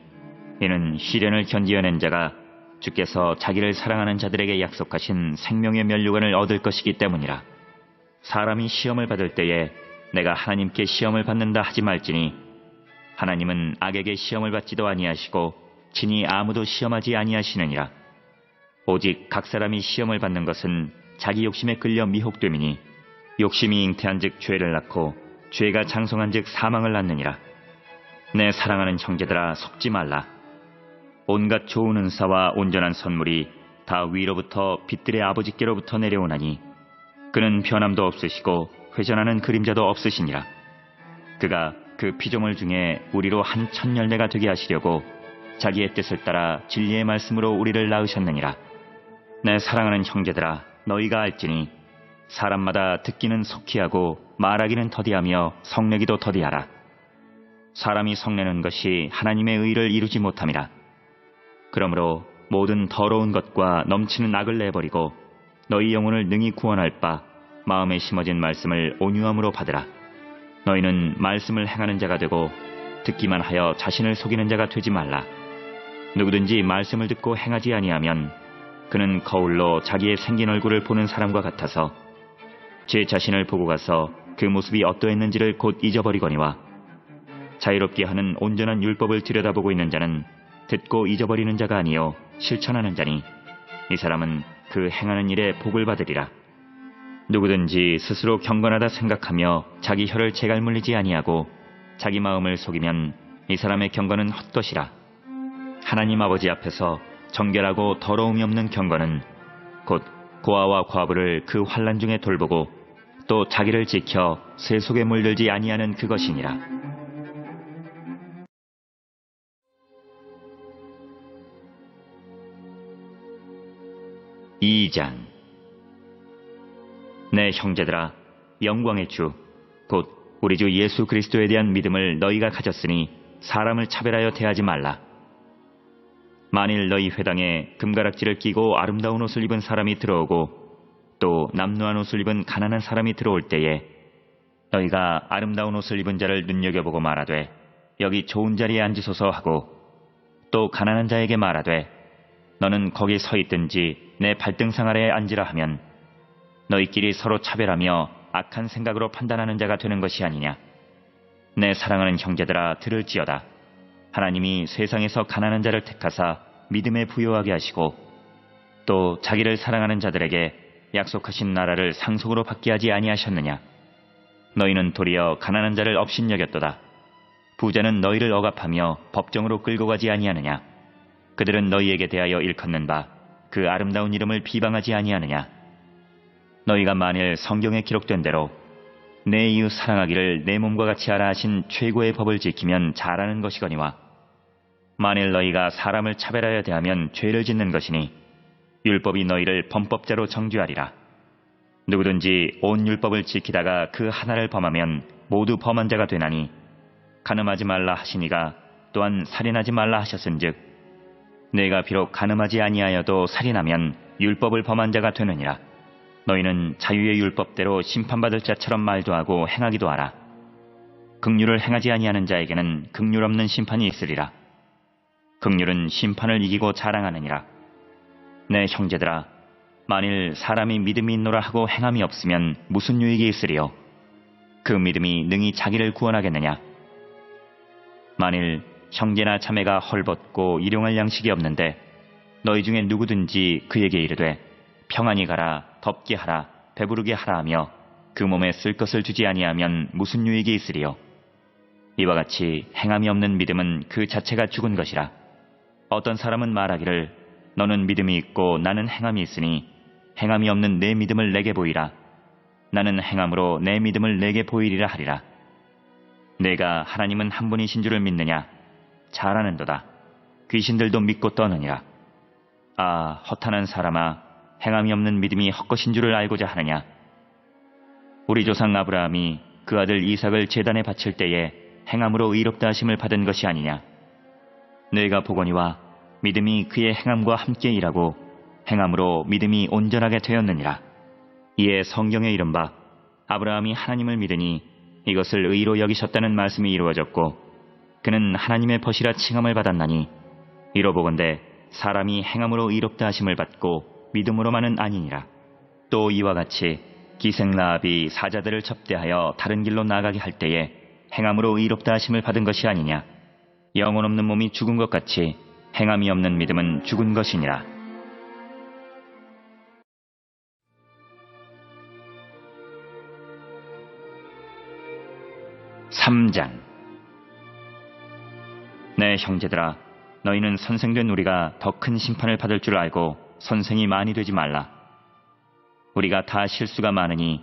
이는 시련을 견디어낸 자가 주께서 자기를 사랑하는 자들에게 약속하신 생명의 면류관을 얻을 것이기 때문이라. 사람이 시험을 받을 때에 내가 하나님께 시험을 받는다 하지 말지니 하나님은 악에게 시험을 받지도 아니하시고 친히 아무도 시험하지 아니하시느니라. 오직 각 사람이 시험을 받는 것은 자기 욕심에 끌려 미혹됨이니 욕심이 잉태한즉 죄를 낳고 죄가 장성한즉 사망을 낳느니라. 내 사랑하는 형제들아, 속지 말라. 온갖 좋은 은사와 온전한 선물이 다 위로부터 빛들의 아버지께로부터 내려오나니 그는 변함도 없으시고 회전하는 그림자도 없으시니라. 그가 그 피조물 중에 우리로 한 천열매가 되게 하시려고 자기의 뜻을 따라 진리의 말씀으로 우리를 낳으셨느니라. 내 사랑하는 형제들아, 너희가 알지니 사람마다 듣기는 속히 하고 말하기는 더디하며 성내기도 더디하라. 사람이 성내는 것이 하나님의 의를 이루지 못함이라. 그러므로 모든 더러운 것과 넘치는 악을 내버리고 너희 영혼을 능히 구원할 바 마음에 심어진 말씀을 온유함으로 받으라. 너희는 말씀을 행하는 자가 되고 듣기만 하여 자신을 속이는 자가 되지 말라. 누구든지 말씀을 듣고 행하지 아니하면 그는 거울로 자기의 생긴 얼굴을 보는 사람과 같아서 제 자신을 보고 가서 그 모습이 어떠했는지를 곧 잊어버리거니와 자유롭게 하는 온전한 율법을 들여다보고 있는 자는 듣고 잊어버리는 자가 아니요 실천하는 자니 이 사람은 그 행하는 일에 복을 받으리라. 누구든지 스스로 경건하다 생각하며 자기 혀를 재갈 물리지 아니하고 자기 마음을 속이면 이 사람의 경건은 헛것이라. 하나님 아버지 앞에서 정결하고 더러움이 없는 경건은 곧 고아와 과부를 그 환난 중에 돌보고 또 자기를 지켜 새 속에 물들지 아니하는 그것이니라. 2장. 내 형제들아, 영광의 주 곧 우리 주 예수 그리스도에 대한 믿음을 너희가 가졌으니 사람을 차별하여 대하지 말라. 만일 너희 회당에 금가락지를 끼고 아름다운 옷을 입은 사람이 들어오고 또 남루한 옷을 입은 가난한 사람이 들어올 때에 너희가 아름다운 옷을 입은 자를 눈여겨보고 말하되 여기 좋은 자리에 앉으소서 하고 또 가난한 자에게 말하되 너는 거기 서 있든지 내 발등상 아래에 앉으라 하면 너희끼리 서로 차별하며 악한 생각으로 판단하는 자가 되는 것이 아니냐. 내 사랑하는 형제들아, 들을지어다. 하나님이 세상에서 가난한 자를 택하사 믿음에 부요하게 하시고 또 자기를 사랑하는 자들에게 약속하신 나라를 상속으로 받게 하지 아니하셨느냐. 너희는 도리어 가난한 자를 업신여겼도다. 부자는 너희를 억압하며 법정으로 끌고 가지 아니하느냐. 그들은 너희에게 대하여 일컫는 바 그 아름다운 이름을 비방하지 아니하느냐. 너희가 만일 성경에 기록된 대로 내 이웃 사랑하기를 내 몸과 같이 하라 하신 최고의 법을 지키면 잘하는 것이거니와 만일 너희가 사람을 차별하여 대하면 죄를 짓는 것이니 율법이 너희를 범법자로 정죄하리라. 누구든지 온 율법을 지키다가 그 하나를 범하면 모두 범한 자가 되나니 간음하지 말라 하시니가 또한 살인하지 말라 하셨은즉 내가 비록 간음하지 아니하여도 살인하면 율법을 범한 자가 되느니라. 너희는 자유의 율법대로 심판받을 자처럼 말도 하고 행하기도 하라. 긍휼을 행하지 아니하는 자에게는 긍휼 없는 심판이 있으리라. 긍휼은 심판을 이기고 자랑하느니라. 내 형제들아, 만일 사람이 믿음이 있노라 하고 행함이 없으면 무슨 유익이 있으리요? 그 믿음이 능히 자기를 구원하겠느냐? 만일 형제나 자매가 헐벗고 일용할 양식이 없는데 너희 중에 누구든지 그에게 이르되 평안히 가라, 덥게 하라, 배부르게 하라 하며 그 몸에 쓸 것을 주지 아니하면 무슨 유익이 있으리요? 이와 같이 행함이 없는 믿음은 그 자체가 죽은 것이라. 어떤 사람은 말하기를 너는 믿음이 있고 나는 행함이 있으니 행함이 없는 내 믿음을 내게 보이라. 나는 행함으로 내 믿음을 내게 보이리라 하리라. 내가 하나님은 한 분이신 줄을 믿느냐? 잘하는도다. 귀신들도 믿고 떠느니라. 아, 허탄한 사람아, 행함이 없는 믿음이 헛것인 줄을 알고자 하느냐? 우리 조상 아브라함이 그 아들 이삭을 제단에 바칠 때에 행함으로 의롭다 하심을 받은 것이 아니냐? 내가 보거니와 믿음이 그의 행함과 함께 일하고 행함으로 믿음이 온전하게 되었느니라. 이에 성경에 이른 바 아브라함이 하나님을 믿으니 이것을 의로 여기셨다는 말씀이 이루어졌고 그는 하나님의 벗이라 칭함을 받았나니 이로보건대 사람이 행함으로 의롭다 하심을 받고 믿음으로만은 아니니라. 또 이와 같이 기생 라합이 사자들을 접대하여 다른 길로 나가게 할 때에 행함으로 의롭다 하심을 받은 것이 아니냐? 영혼 없는 몸이 죽은 것 같이 행함이 없는 믿음은 죽은 것이니라. (3장) 내 형제들아, 너희는 선생된 우리가 더 큰 심판을 받을 줄 알고 선생이 많이 되지 말라. 우리가 다 실수가 많으니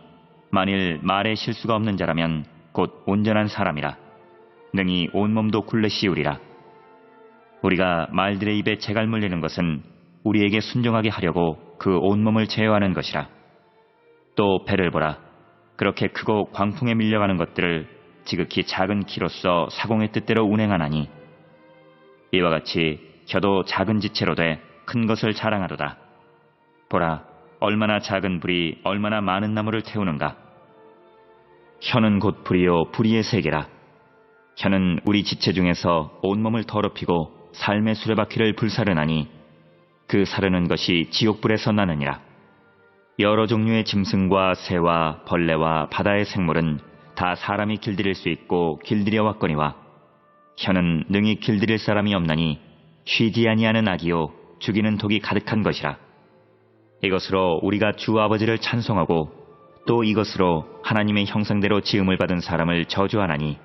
만일 말에 실수가 없는 자라면 곧 온전한 사람이라. 능히 온몸도 굴레 씌우리라. 우리가 말들의 입에 재갈 물리는 것은 우리에게 순종하게 하려고 그 온몸을 제어하는 것이라. 또 배를 보라. 그렇게 크고 광풍에 밀려가는 것들을 지극히 작은 키로써 사공의 뜻대로 운행하나니 이와 같이 혀도 작은 지체로 돼 큰 것을 자랑하도다. 보라, 얼마나 작은 불이 얼마나 많은 나무를 태우는가. 혀는 곧 불이요 불의의 세계라. 혀는 우리 지체 중에서 온몸을 더럽히고 삶의 수레바퀴를 불사르나니 그 사르는 것이 지옥불에서 나느니라. 여러 종류의 짐승과 새와 벌레와 바다의 생물은 다 사람이 길들일 수 있고 길들여 왔거니와 혀는 능히 길들일 사람이 없나니 쉬지 아니하는 악이요 죽이는 독이 가득한 것이라. 이것으로 우리가 주 아버지를 찬송하고 또 이것으로 하나님의 형상대로 지음을 받은 사람을 저주하나니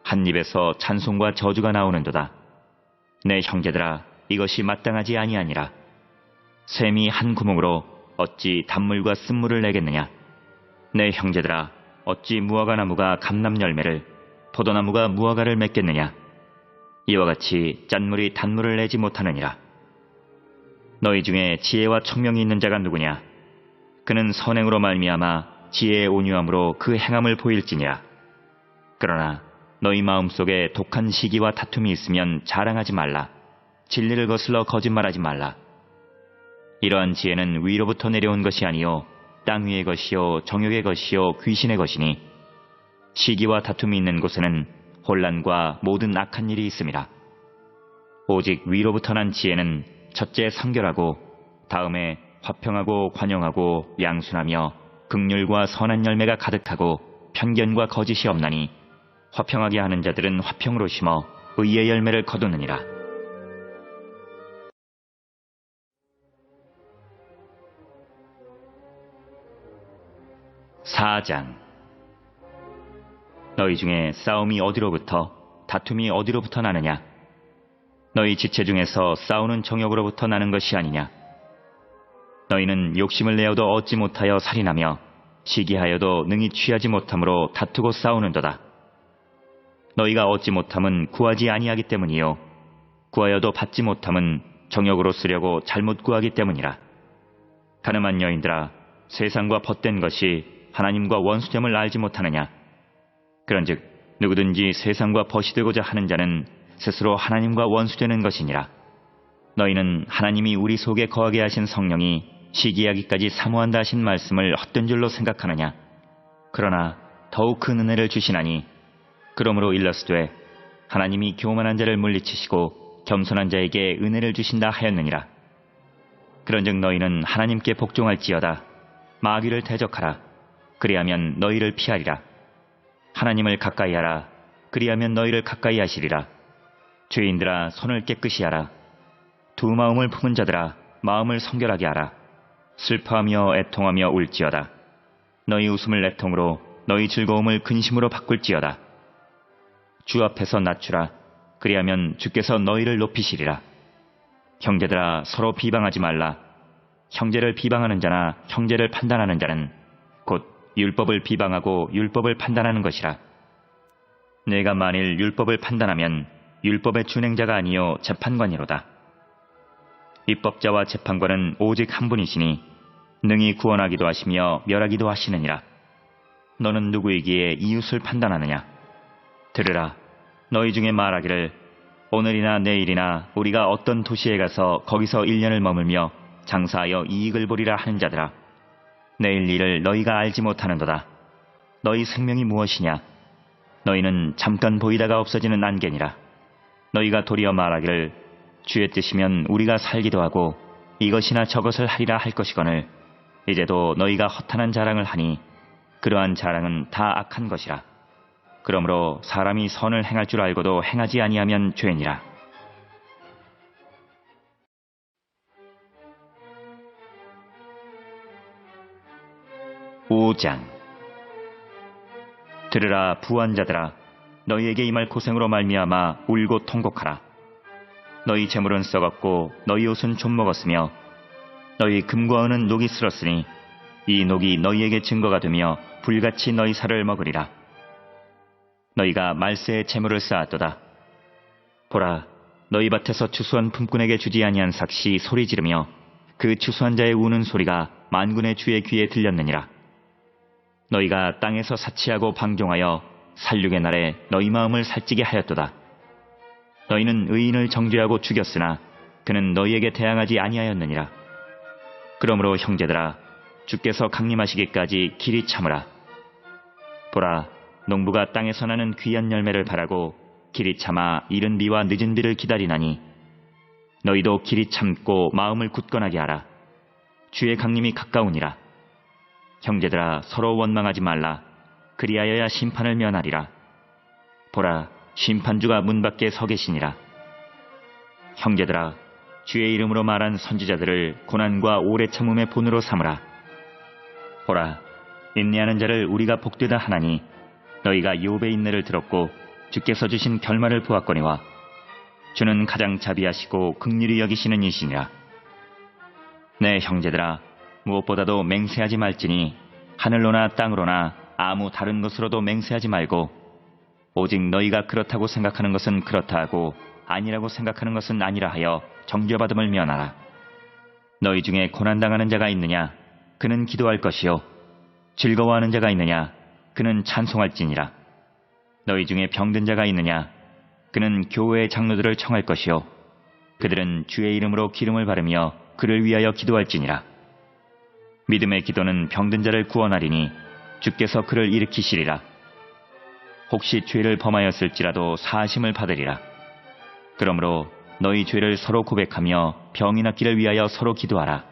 한 입에서 찬송과 저주가 나오는도다. 내 형제들아, 이것이 마땅하지 아니하니라. 샘이 한 구멍으로 어찌 단물과 쓴물을 내겠느냐? 내 형제들아, 어찌 무화과나무가 감람 열매를, 포도나무가 무화과를 맺겠느냐? 이와 같이 짠물이 단물을 내지 못하느니라. 너희 중에 지혜와 청명이 있는 자가 누구냐? 그는 선행으로 말미암아 지혜의 온유함으로 그 행함을 보일지니라. 그러나 너희 마음속에 독한 시기와 다툼이 있으면 자랑하지 말라. 진리를 거슬러 거짓말하지 말라. 이러한 지혜는 위로부터 내려온 것이 아니요 땅 위의 것이요 정욕의 것이요 귀신의 것이니 시기와 다툼이 있는 곳에는 혼란과 모든 악한 일이 있음이라. 오직 위로부터 난 지혜는 첫째 성결하고 다음에 화평하고 관용하고 양순하며 긍휼과 선한 열매가 가득하고 편견과 거짓이 없나니 화평하게 하는 자들은 화평으로 심어 의의 열매를 거두느니라. (4장) 너희 중에 싸움이 어디로부터 다툼이 어디로부터 나느냐? 너희 지체 중에서 싸우는 정욕으로부터 나는 것이 아니냐? 너희는 욕심을 내어도 얻지 못하여 살인하며 시기하여도 능히 취하지 못함으로 다투고 싸우는도다. 너희가 얻지 못함은 구하지 아니하기 때문이요 구하여도 받지 못함은 정욕으로 쓰려고 잘못 구하기 때문이라. 가늠한 여인들아, 세상과 벗된 것이 하나님과 원수됨을 알지 못하느냐? 그런즉 누구든지 세상과 벗이 되고자 하는 자는 스스로 하나님과 원수되는 것이니라. 너희는 하나님이 우리 속에 거하게 하신 성령이 시기하기까지 사모한다 하신 말씀을 헛된 줄로 생각하느냐? 그러나 더욱 큰 은혜를 주시나니 그러므로 일러스되 하나님이 교만한 자를 물리치시고 겸손한 자에게 은혜를 주신다 하였느니라. 그런즉 너희는 하나님께 복종할지어다. 마귀를 대적하라. 그리하면 너희를 피하리라. 하나님을 가까이 하라. 그리하면 너희를 가까이 하시리라. 죄인들아, 손을 깨끗이 하라. 두 마음을 품은 자들아, 마음을 성결하게 하라. 슬퍼하며 애통하며 울지어다. 너희 웃음을 애통으로, 너희 즐거움을 근심으로 바꿀지어다. 주 앞에서 낮추라. 그리하면 주께서 너희를 높이시리라. 형제들아, 서로 비방하지 말라. 형제를 비방하는 자나 형제를 판단하는 자는 곧 율법을 비방하고 율법을 판단하는 것이라. 내가 만일 율법을 판단하면 율법의 준행자가 아니요 재판관이로다. 입법자와 재판관은 오직 한 분이시니 능히 구원하기도 하시며 멸하기도 하시느니라. 너는 누구이기에 이웃을 판단하느냐? 들으라. 너희 중에 말하기를 오늘이나 내일이나 우리가 어떤 도시에 가서 거기서 1년을 머물며 장사하여 이익을 보리라 하는 자들아, 내일 일을 너희가 알지 못하는도다. 너희 생명이 무엇이냐? 너희는 잠깐 보이다가 없어지는 안개니라. 너희가 도리어 말하기를 주의 뜻이면 우리가 살기도 하고 이것이나 저것을 하리라 할 것이거늘, 이제도 너희가 허탄한 자랑을 하니 그러한 자랑은 다 악한 것이라. 그러므로 사람이 선을 행할 줄 알고도 행하지 아니하면 죄니라. 오장. 들으라 부한자들아, 너희에게 임할 고생으로 말미암아 울고 통곡하라. 너희 재물은 썩었고 너희 옷은 좀 먹었으며 너희 금과 은은 녹이 슬었으니 이 녹이 너희에게 증거가 되며 불같이 너희 살을 먹으리라. 너희가 말세에 재물을 쌓았도다. 보라, 너희 밭에서 추수한 품꾼에게 주지 아니한 삭시 소리 지르며 그 추수한 자의 우는 소리가 만군의 주의 귀에 들렸느니라. 너희가 땅에서 사치하고 방종하여 살육의 날에 너희 마음을 살찌게 하였도다. 너희는 의인을 정죄하고 죽였으나 그는 너희에게 대항하지 아니하였느니라. 그러므로 형제들아, 주께서 강림하시기까지 길이 참으라. 보라, 농부가 땅에서 나는 귀한 열매를 바라고 길이 참아 이른 비와 늦은 비를 기다리나니 너희도 길이 참고 마음을 굳건하게 하라. 주의 강림이 가까우니라. 형제들아, 서로 원망하지 말라. 그리하여야 심판을 면하리라. 보라, 심판주가 문 밖에 서 계시니라. 형제들아, 주의 이름으로 말한 선지자들을 고난과 오래 참음의 본으로 삼으라. 보라, 인내하는 자를 우리가 복되다 하나니 너희가 욥의 인내를 들었고 주께서 주신 결말을 보았거니와 주는 가장 자비하시고 긍휼히 여기시는 이시니라. 내 형제들아, 무엇보다도 맹세하지 말지니 하늘로나 땅으로나 아무 다른 것으로도 맹세하지 말고 오직 너희가 그렇다고 생각하는 것은 그렇다 하고 아니라고 생각하는 것은 아니라 하여 정죄받음을 면하라. 너희 중에 고난당하는 자가 있느냐? 그는 기도할 것이요. 즐거워하는 자가 있느냐? 그는 찬송할지니라. 너희 중에 병든 자가 있느냐? 그는 교회의 장로들을 청할 것이요. 그들은 주의 이름으로 기름을 바르며 그를 위하여 기도할지니라. 믿음의 기도는 병든 자를 구원하리니 주께서 그를 일으키시리라. 혹시 죄를 범하였을지라도 사하심을 받으리라. 그러므로 너희 죄를 서로 고백하며 병이 낫기를 위하여 서로 기도하라.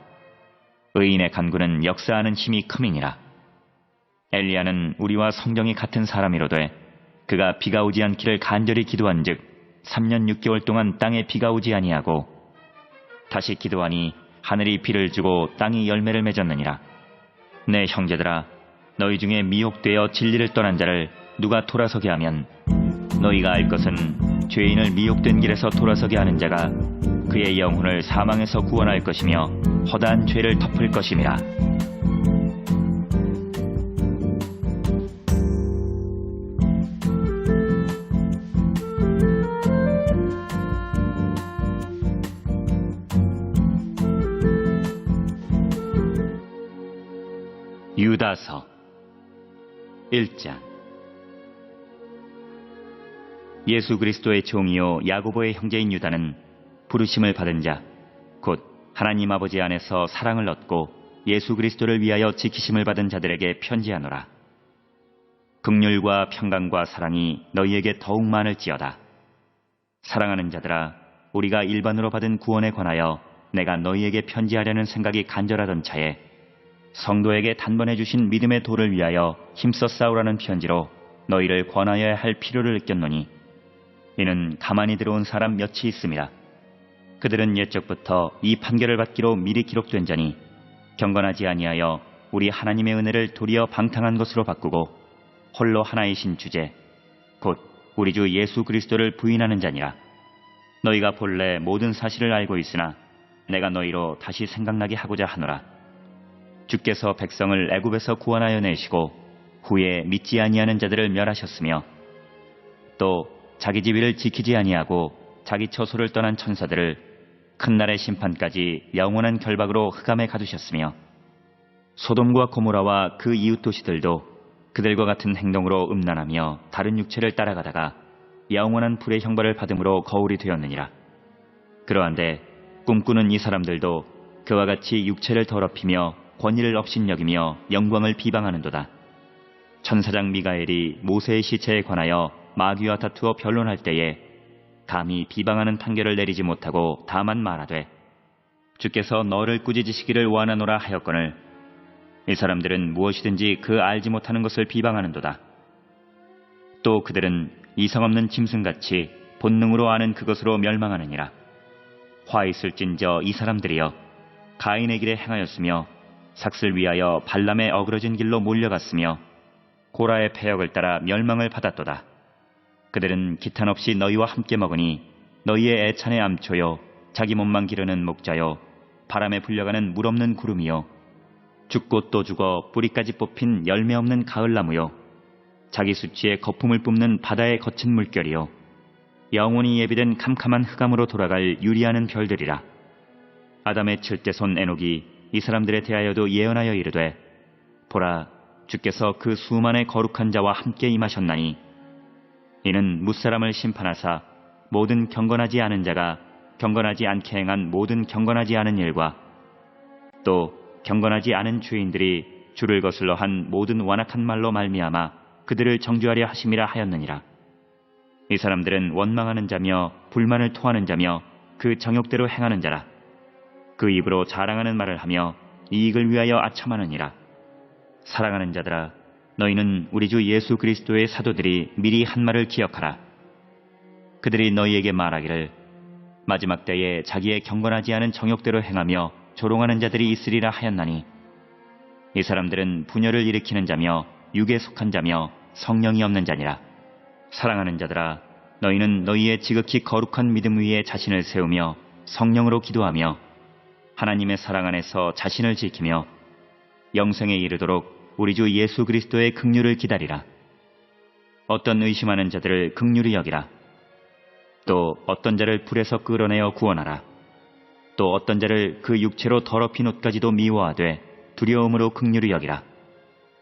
의인의 간구는 역사하는 힘이 큼이니라. 엘리야는 우리와 성경이 같은 사람이로되 그가 비가 오지 않기를 간절히 기도한즉 3년 6개월 동안 땅에 비가 오지 아니하고 다시 기도하니 하늘이 비를 주고 땅이 열매를 맺었느니라. 내 형제들아, 너희 중에 미혹되어 진리를 떠난 자를 누가 돌아서게 하면 너희가 알 것은 죄인을 미혹된 길에서 돌아서게 하는 자가 그의 영혼을 사망에서 구원할 것이며 허다한 죄를 덮을 것임이라. 유다서 1장. 예수 그리스도의 종이요 야고보의 형제인 유다는 부르심을 받은 자, 곧 하나님 아버지 안에서 사랑을 얻고 예수 그리스도를 위하여 지키심을 받은 자들에게 편지하노라. 긍휼과 평강과 사랑이 너희에게 더욱 많을지어다. 사랑하는 자들아, 우리가 일반으로 받은 구원에 관하여 내가 너희에게 편지하려는 생각이 간절하던 차에 성도에게 단번에 주신 믿음의 도를 위하여 힘써 싸우라는 편지로 너희를 권하여야 할 필요를 느꼈노니 이는 가만히 들어온 사람 몇이 있음이라. 그들은 옛적부터 이 판결을 받기로 미리 기록된 자니 경건하지 아니하여 우리 하나님의 은혜를 도리어 방탕한 것으로 바꾸고 홀로 하나이신 주제 곧 우리 주 예수 그리스도를 부인하는 자니라. 너희가 본래 모든 사실을 알고 있으나 내가 너희로 다시 생각나게 하고자 하노라. 주께서 백성을 애굽에서 구원하여 내시고 후에 믿지 아니하는 자들을 멸하셨으며 또 자기 지위를 지키지 아니하고 자기 처소를 떠난 천사들을 큰 날의 심판까지 영원한 결박으로 흑암에 가두셨으며 소돔과 고모라와 그 이웃 도시들도 그들과 같은 행동으로 음란하며 다른 육체를 따라가다가 영원한 불의 형벌을 받음으로 거울이 되었느니라. 그러한데 꿈꾸는 이 사람들도 그와 같이 육체를 더럽히며 권위를 업신여기며 영광을 비방하는도다. 천사장 미가엘이 모세의 시체에 관하여 마귀와 다투어 변론할 때에 감히 비방하는 판결을 내리지 못하고 다만 말하되 주께서 너를 꾸짖으시기를 원하노라 하였거늘 이 사람들은 무엇이든지 그 알지 못하는 것을 비방하는도다. 또 그들은 이성 없는 짐승같이 본능으로 아는 그것으로 멸망하느니라. 화 있을진저 이 사람들이여 가인의 길에 행하였으며 삭슬 위하여 발람의 어그러진 길로 몰려갔으며 고라의 패역을 따라 멸망을 받았도다. 그들은 기탄 없이 너희와 함께 먹으니 너희의 애찬의 암초요 자기 몸만 기르는 목자요 바람에 불려가는 물 없는 구름이요 죽고 또 죽어 뿌리까지 뽑힌 열매 없는 가을나무요 자기 수치에 거품을 뿜는 바다의 거친 물결이요 영원히 예비된 캄캄한 흑암으로 돌아갈 유리하는 별들이라. 아담의 칠대손 에녹이 이 사람들에 대하여도 예언하여 이르되 보라 주께서 그 수만의 거룩한 자와 함께 임하셨나니 이는 무사람을 심판하사 모든 경건하지 않은 자가 경건하지 않게 행한 모든 경건하지 않은 일과 또 경건하지 않은 죄인들이 주를 거슬러 한 모든 완악한 말로 말미암아 그들을 정죄하려 하심이라 하였느니라. 이 사람들은 원망하는 자며 불만을 토하는 자며 그 정욕대로 행하는 자라. 그 입으로 자랑하는 말을 하며 이익을 위하여 아첨하느니라. 사랑하는 자들아 너희는 우리 주 예수 그리스도의 사도들이 미리 한 말을 기억하라. 그들이 너희에게 말하기를 마지막 때에 자기의 경건하지 않은 정욕대로 행하며 조롱하는 자들이 있으리라 하였나니 이 사람들은 분열을 일으키는 자며 육에 속한 자며 성령이 없는 자니라. 사랑하는 자들아 너희는 너희의 지극히 거룩한 믿음 위에 자신을 세우며 성령으로 기도하며 하나님의 사랑 안에서 자신을 지키며 영생에 이르도록 우리 주 예수 그리스도의 긍휼을 기다리라. 어떤 의심하는 자들을 긍휼히 여기라. 또 어떤 자를 불에서 끌어내어 구원하라. 또 어떤 자를 그 육체로 더럽힌 옷까지도 미워하되 두려움으로 긍휼히 여기라.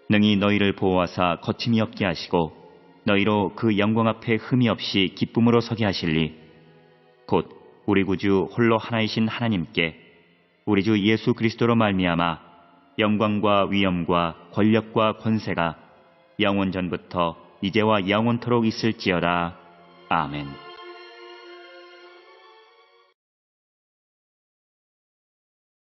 능히 너희를 보호하사 거침이 없게 하시고 너희로 그 영광 앞에 흠이 없이 기쁨으로 서게 하실리 곧 우리 구주 홀로 하나이신 하나님께 우리 주 예수 그리스도로 말미암아 영광과 위엄과 권력과 권세가 영원 전부터 이제와 영원토록 있을지어다. 아멘.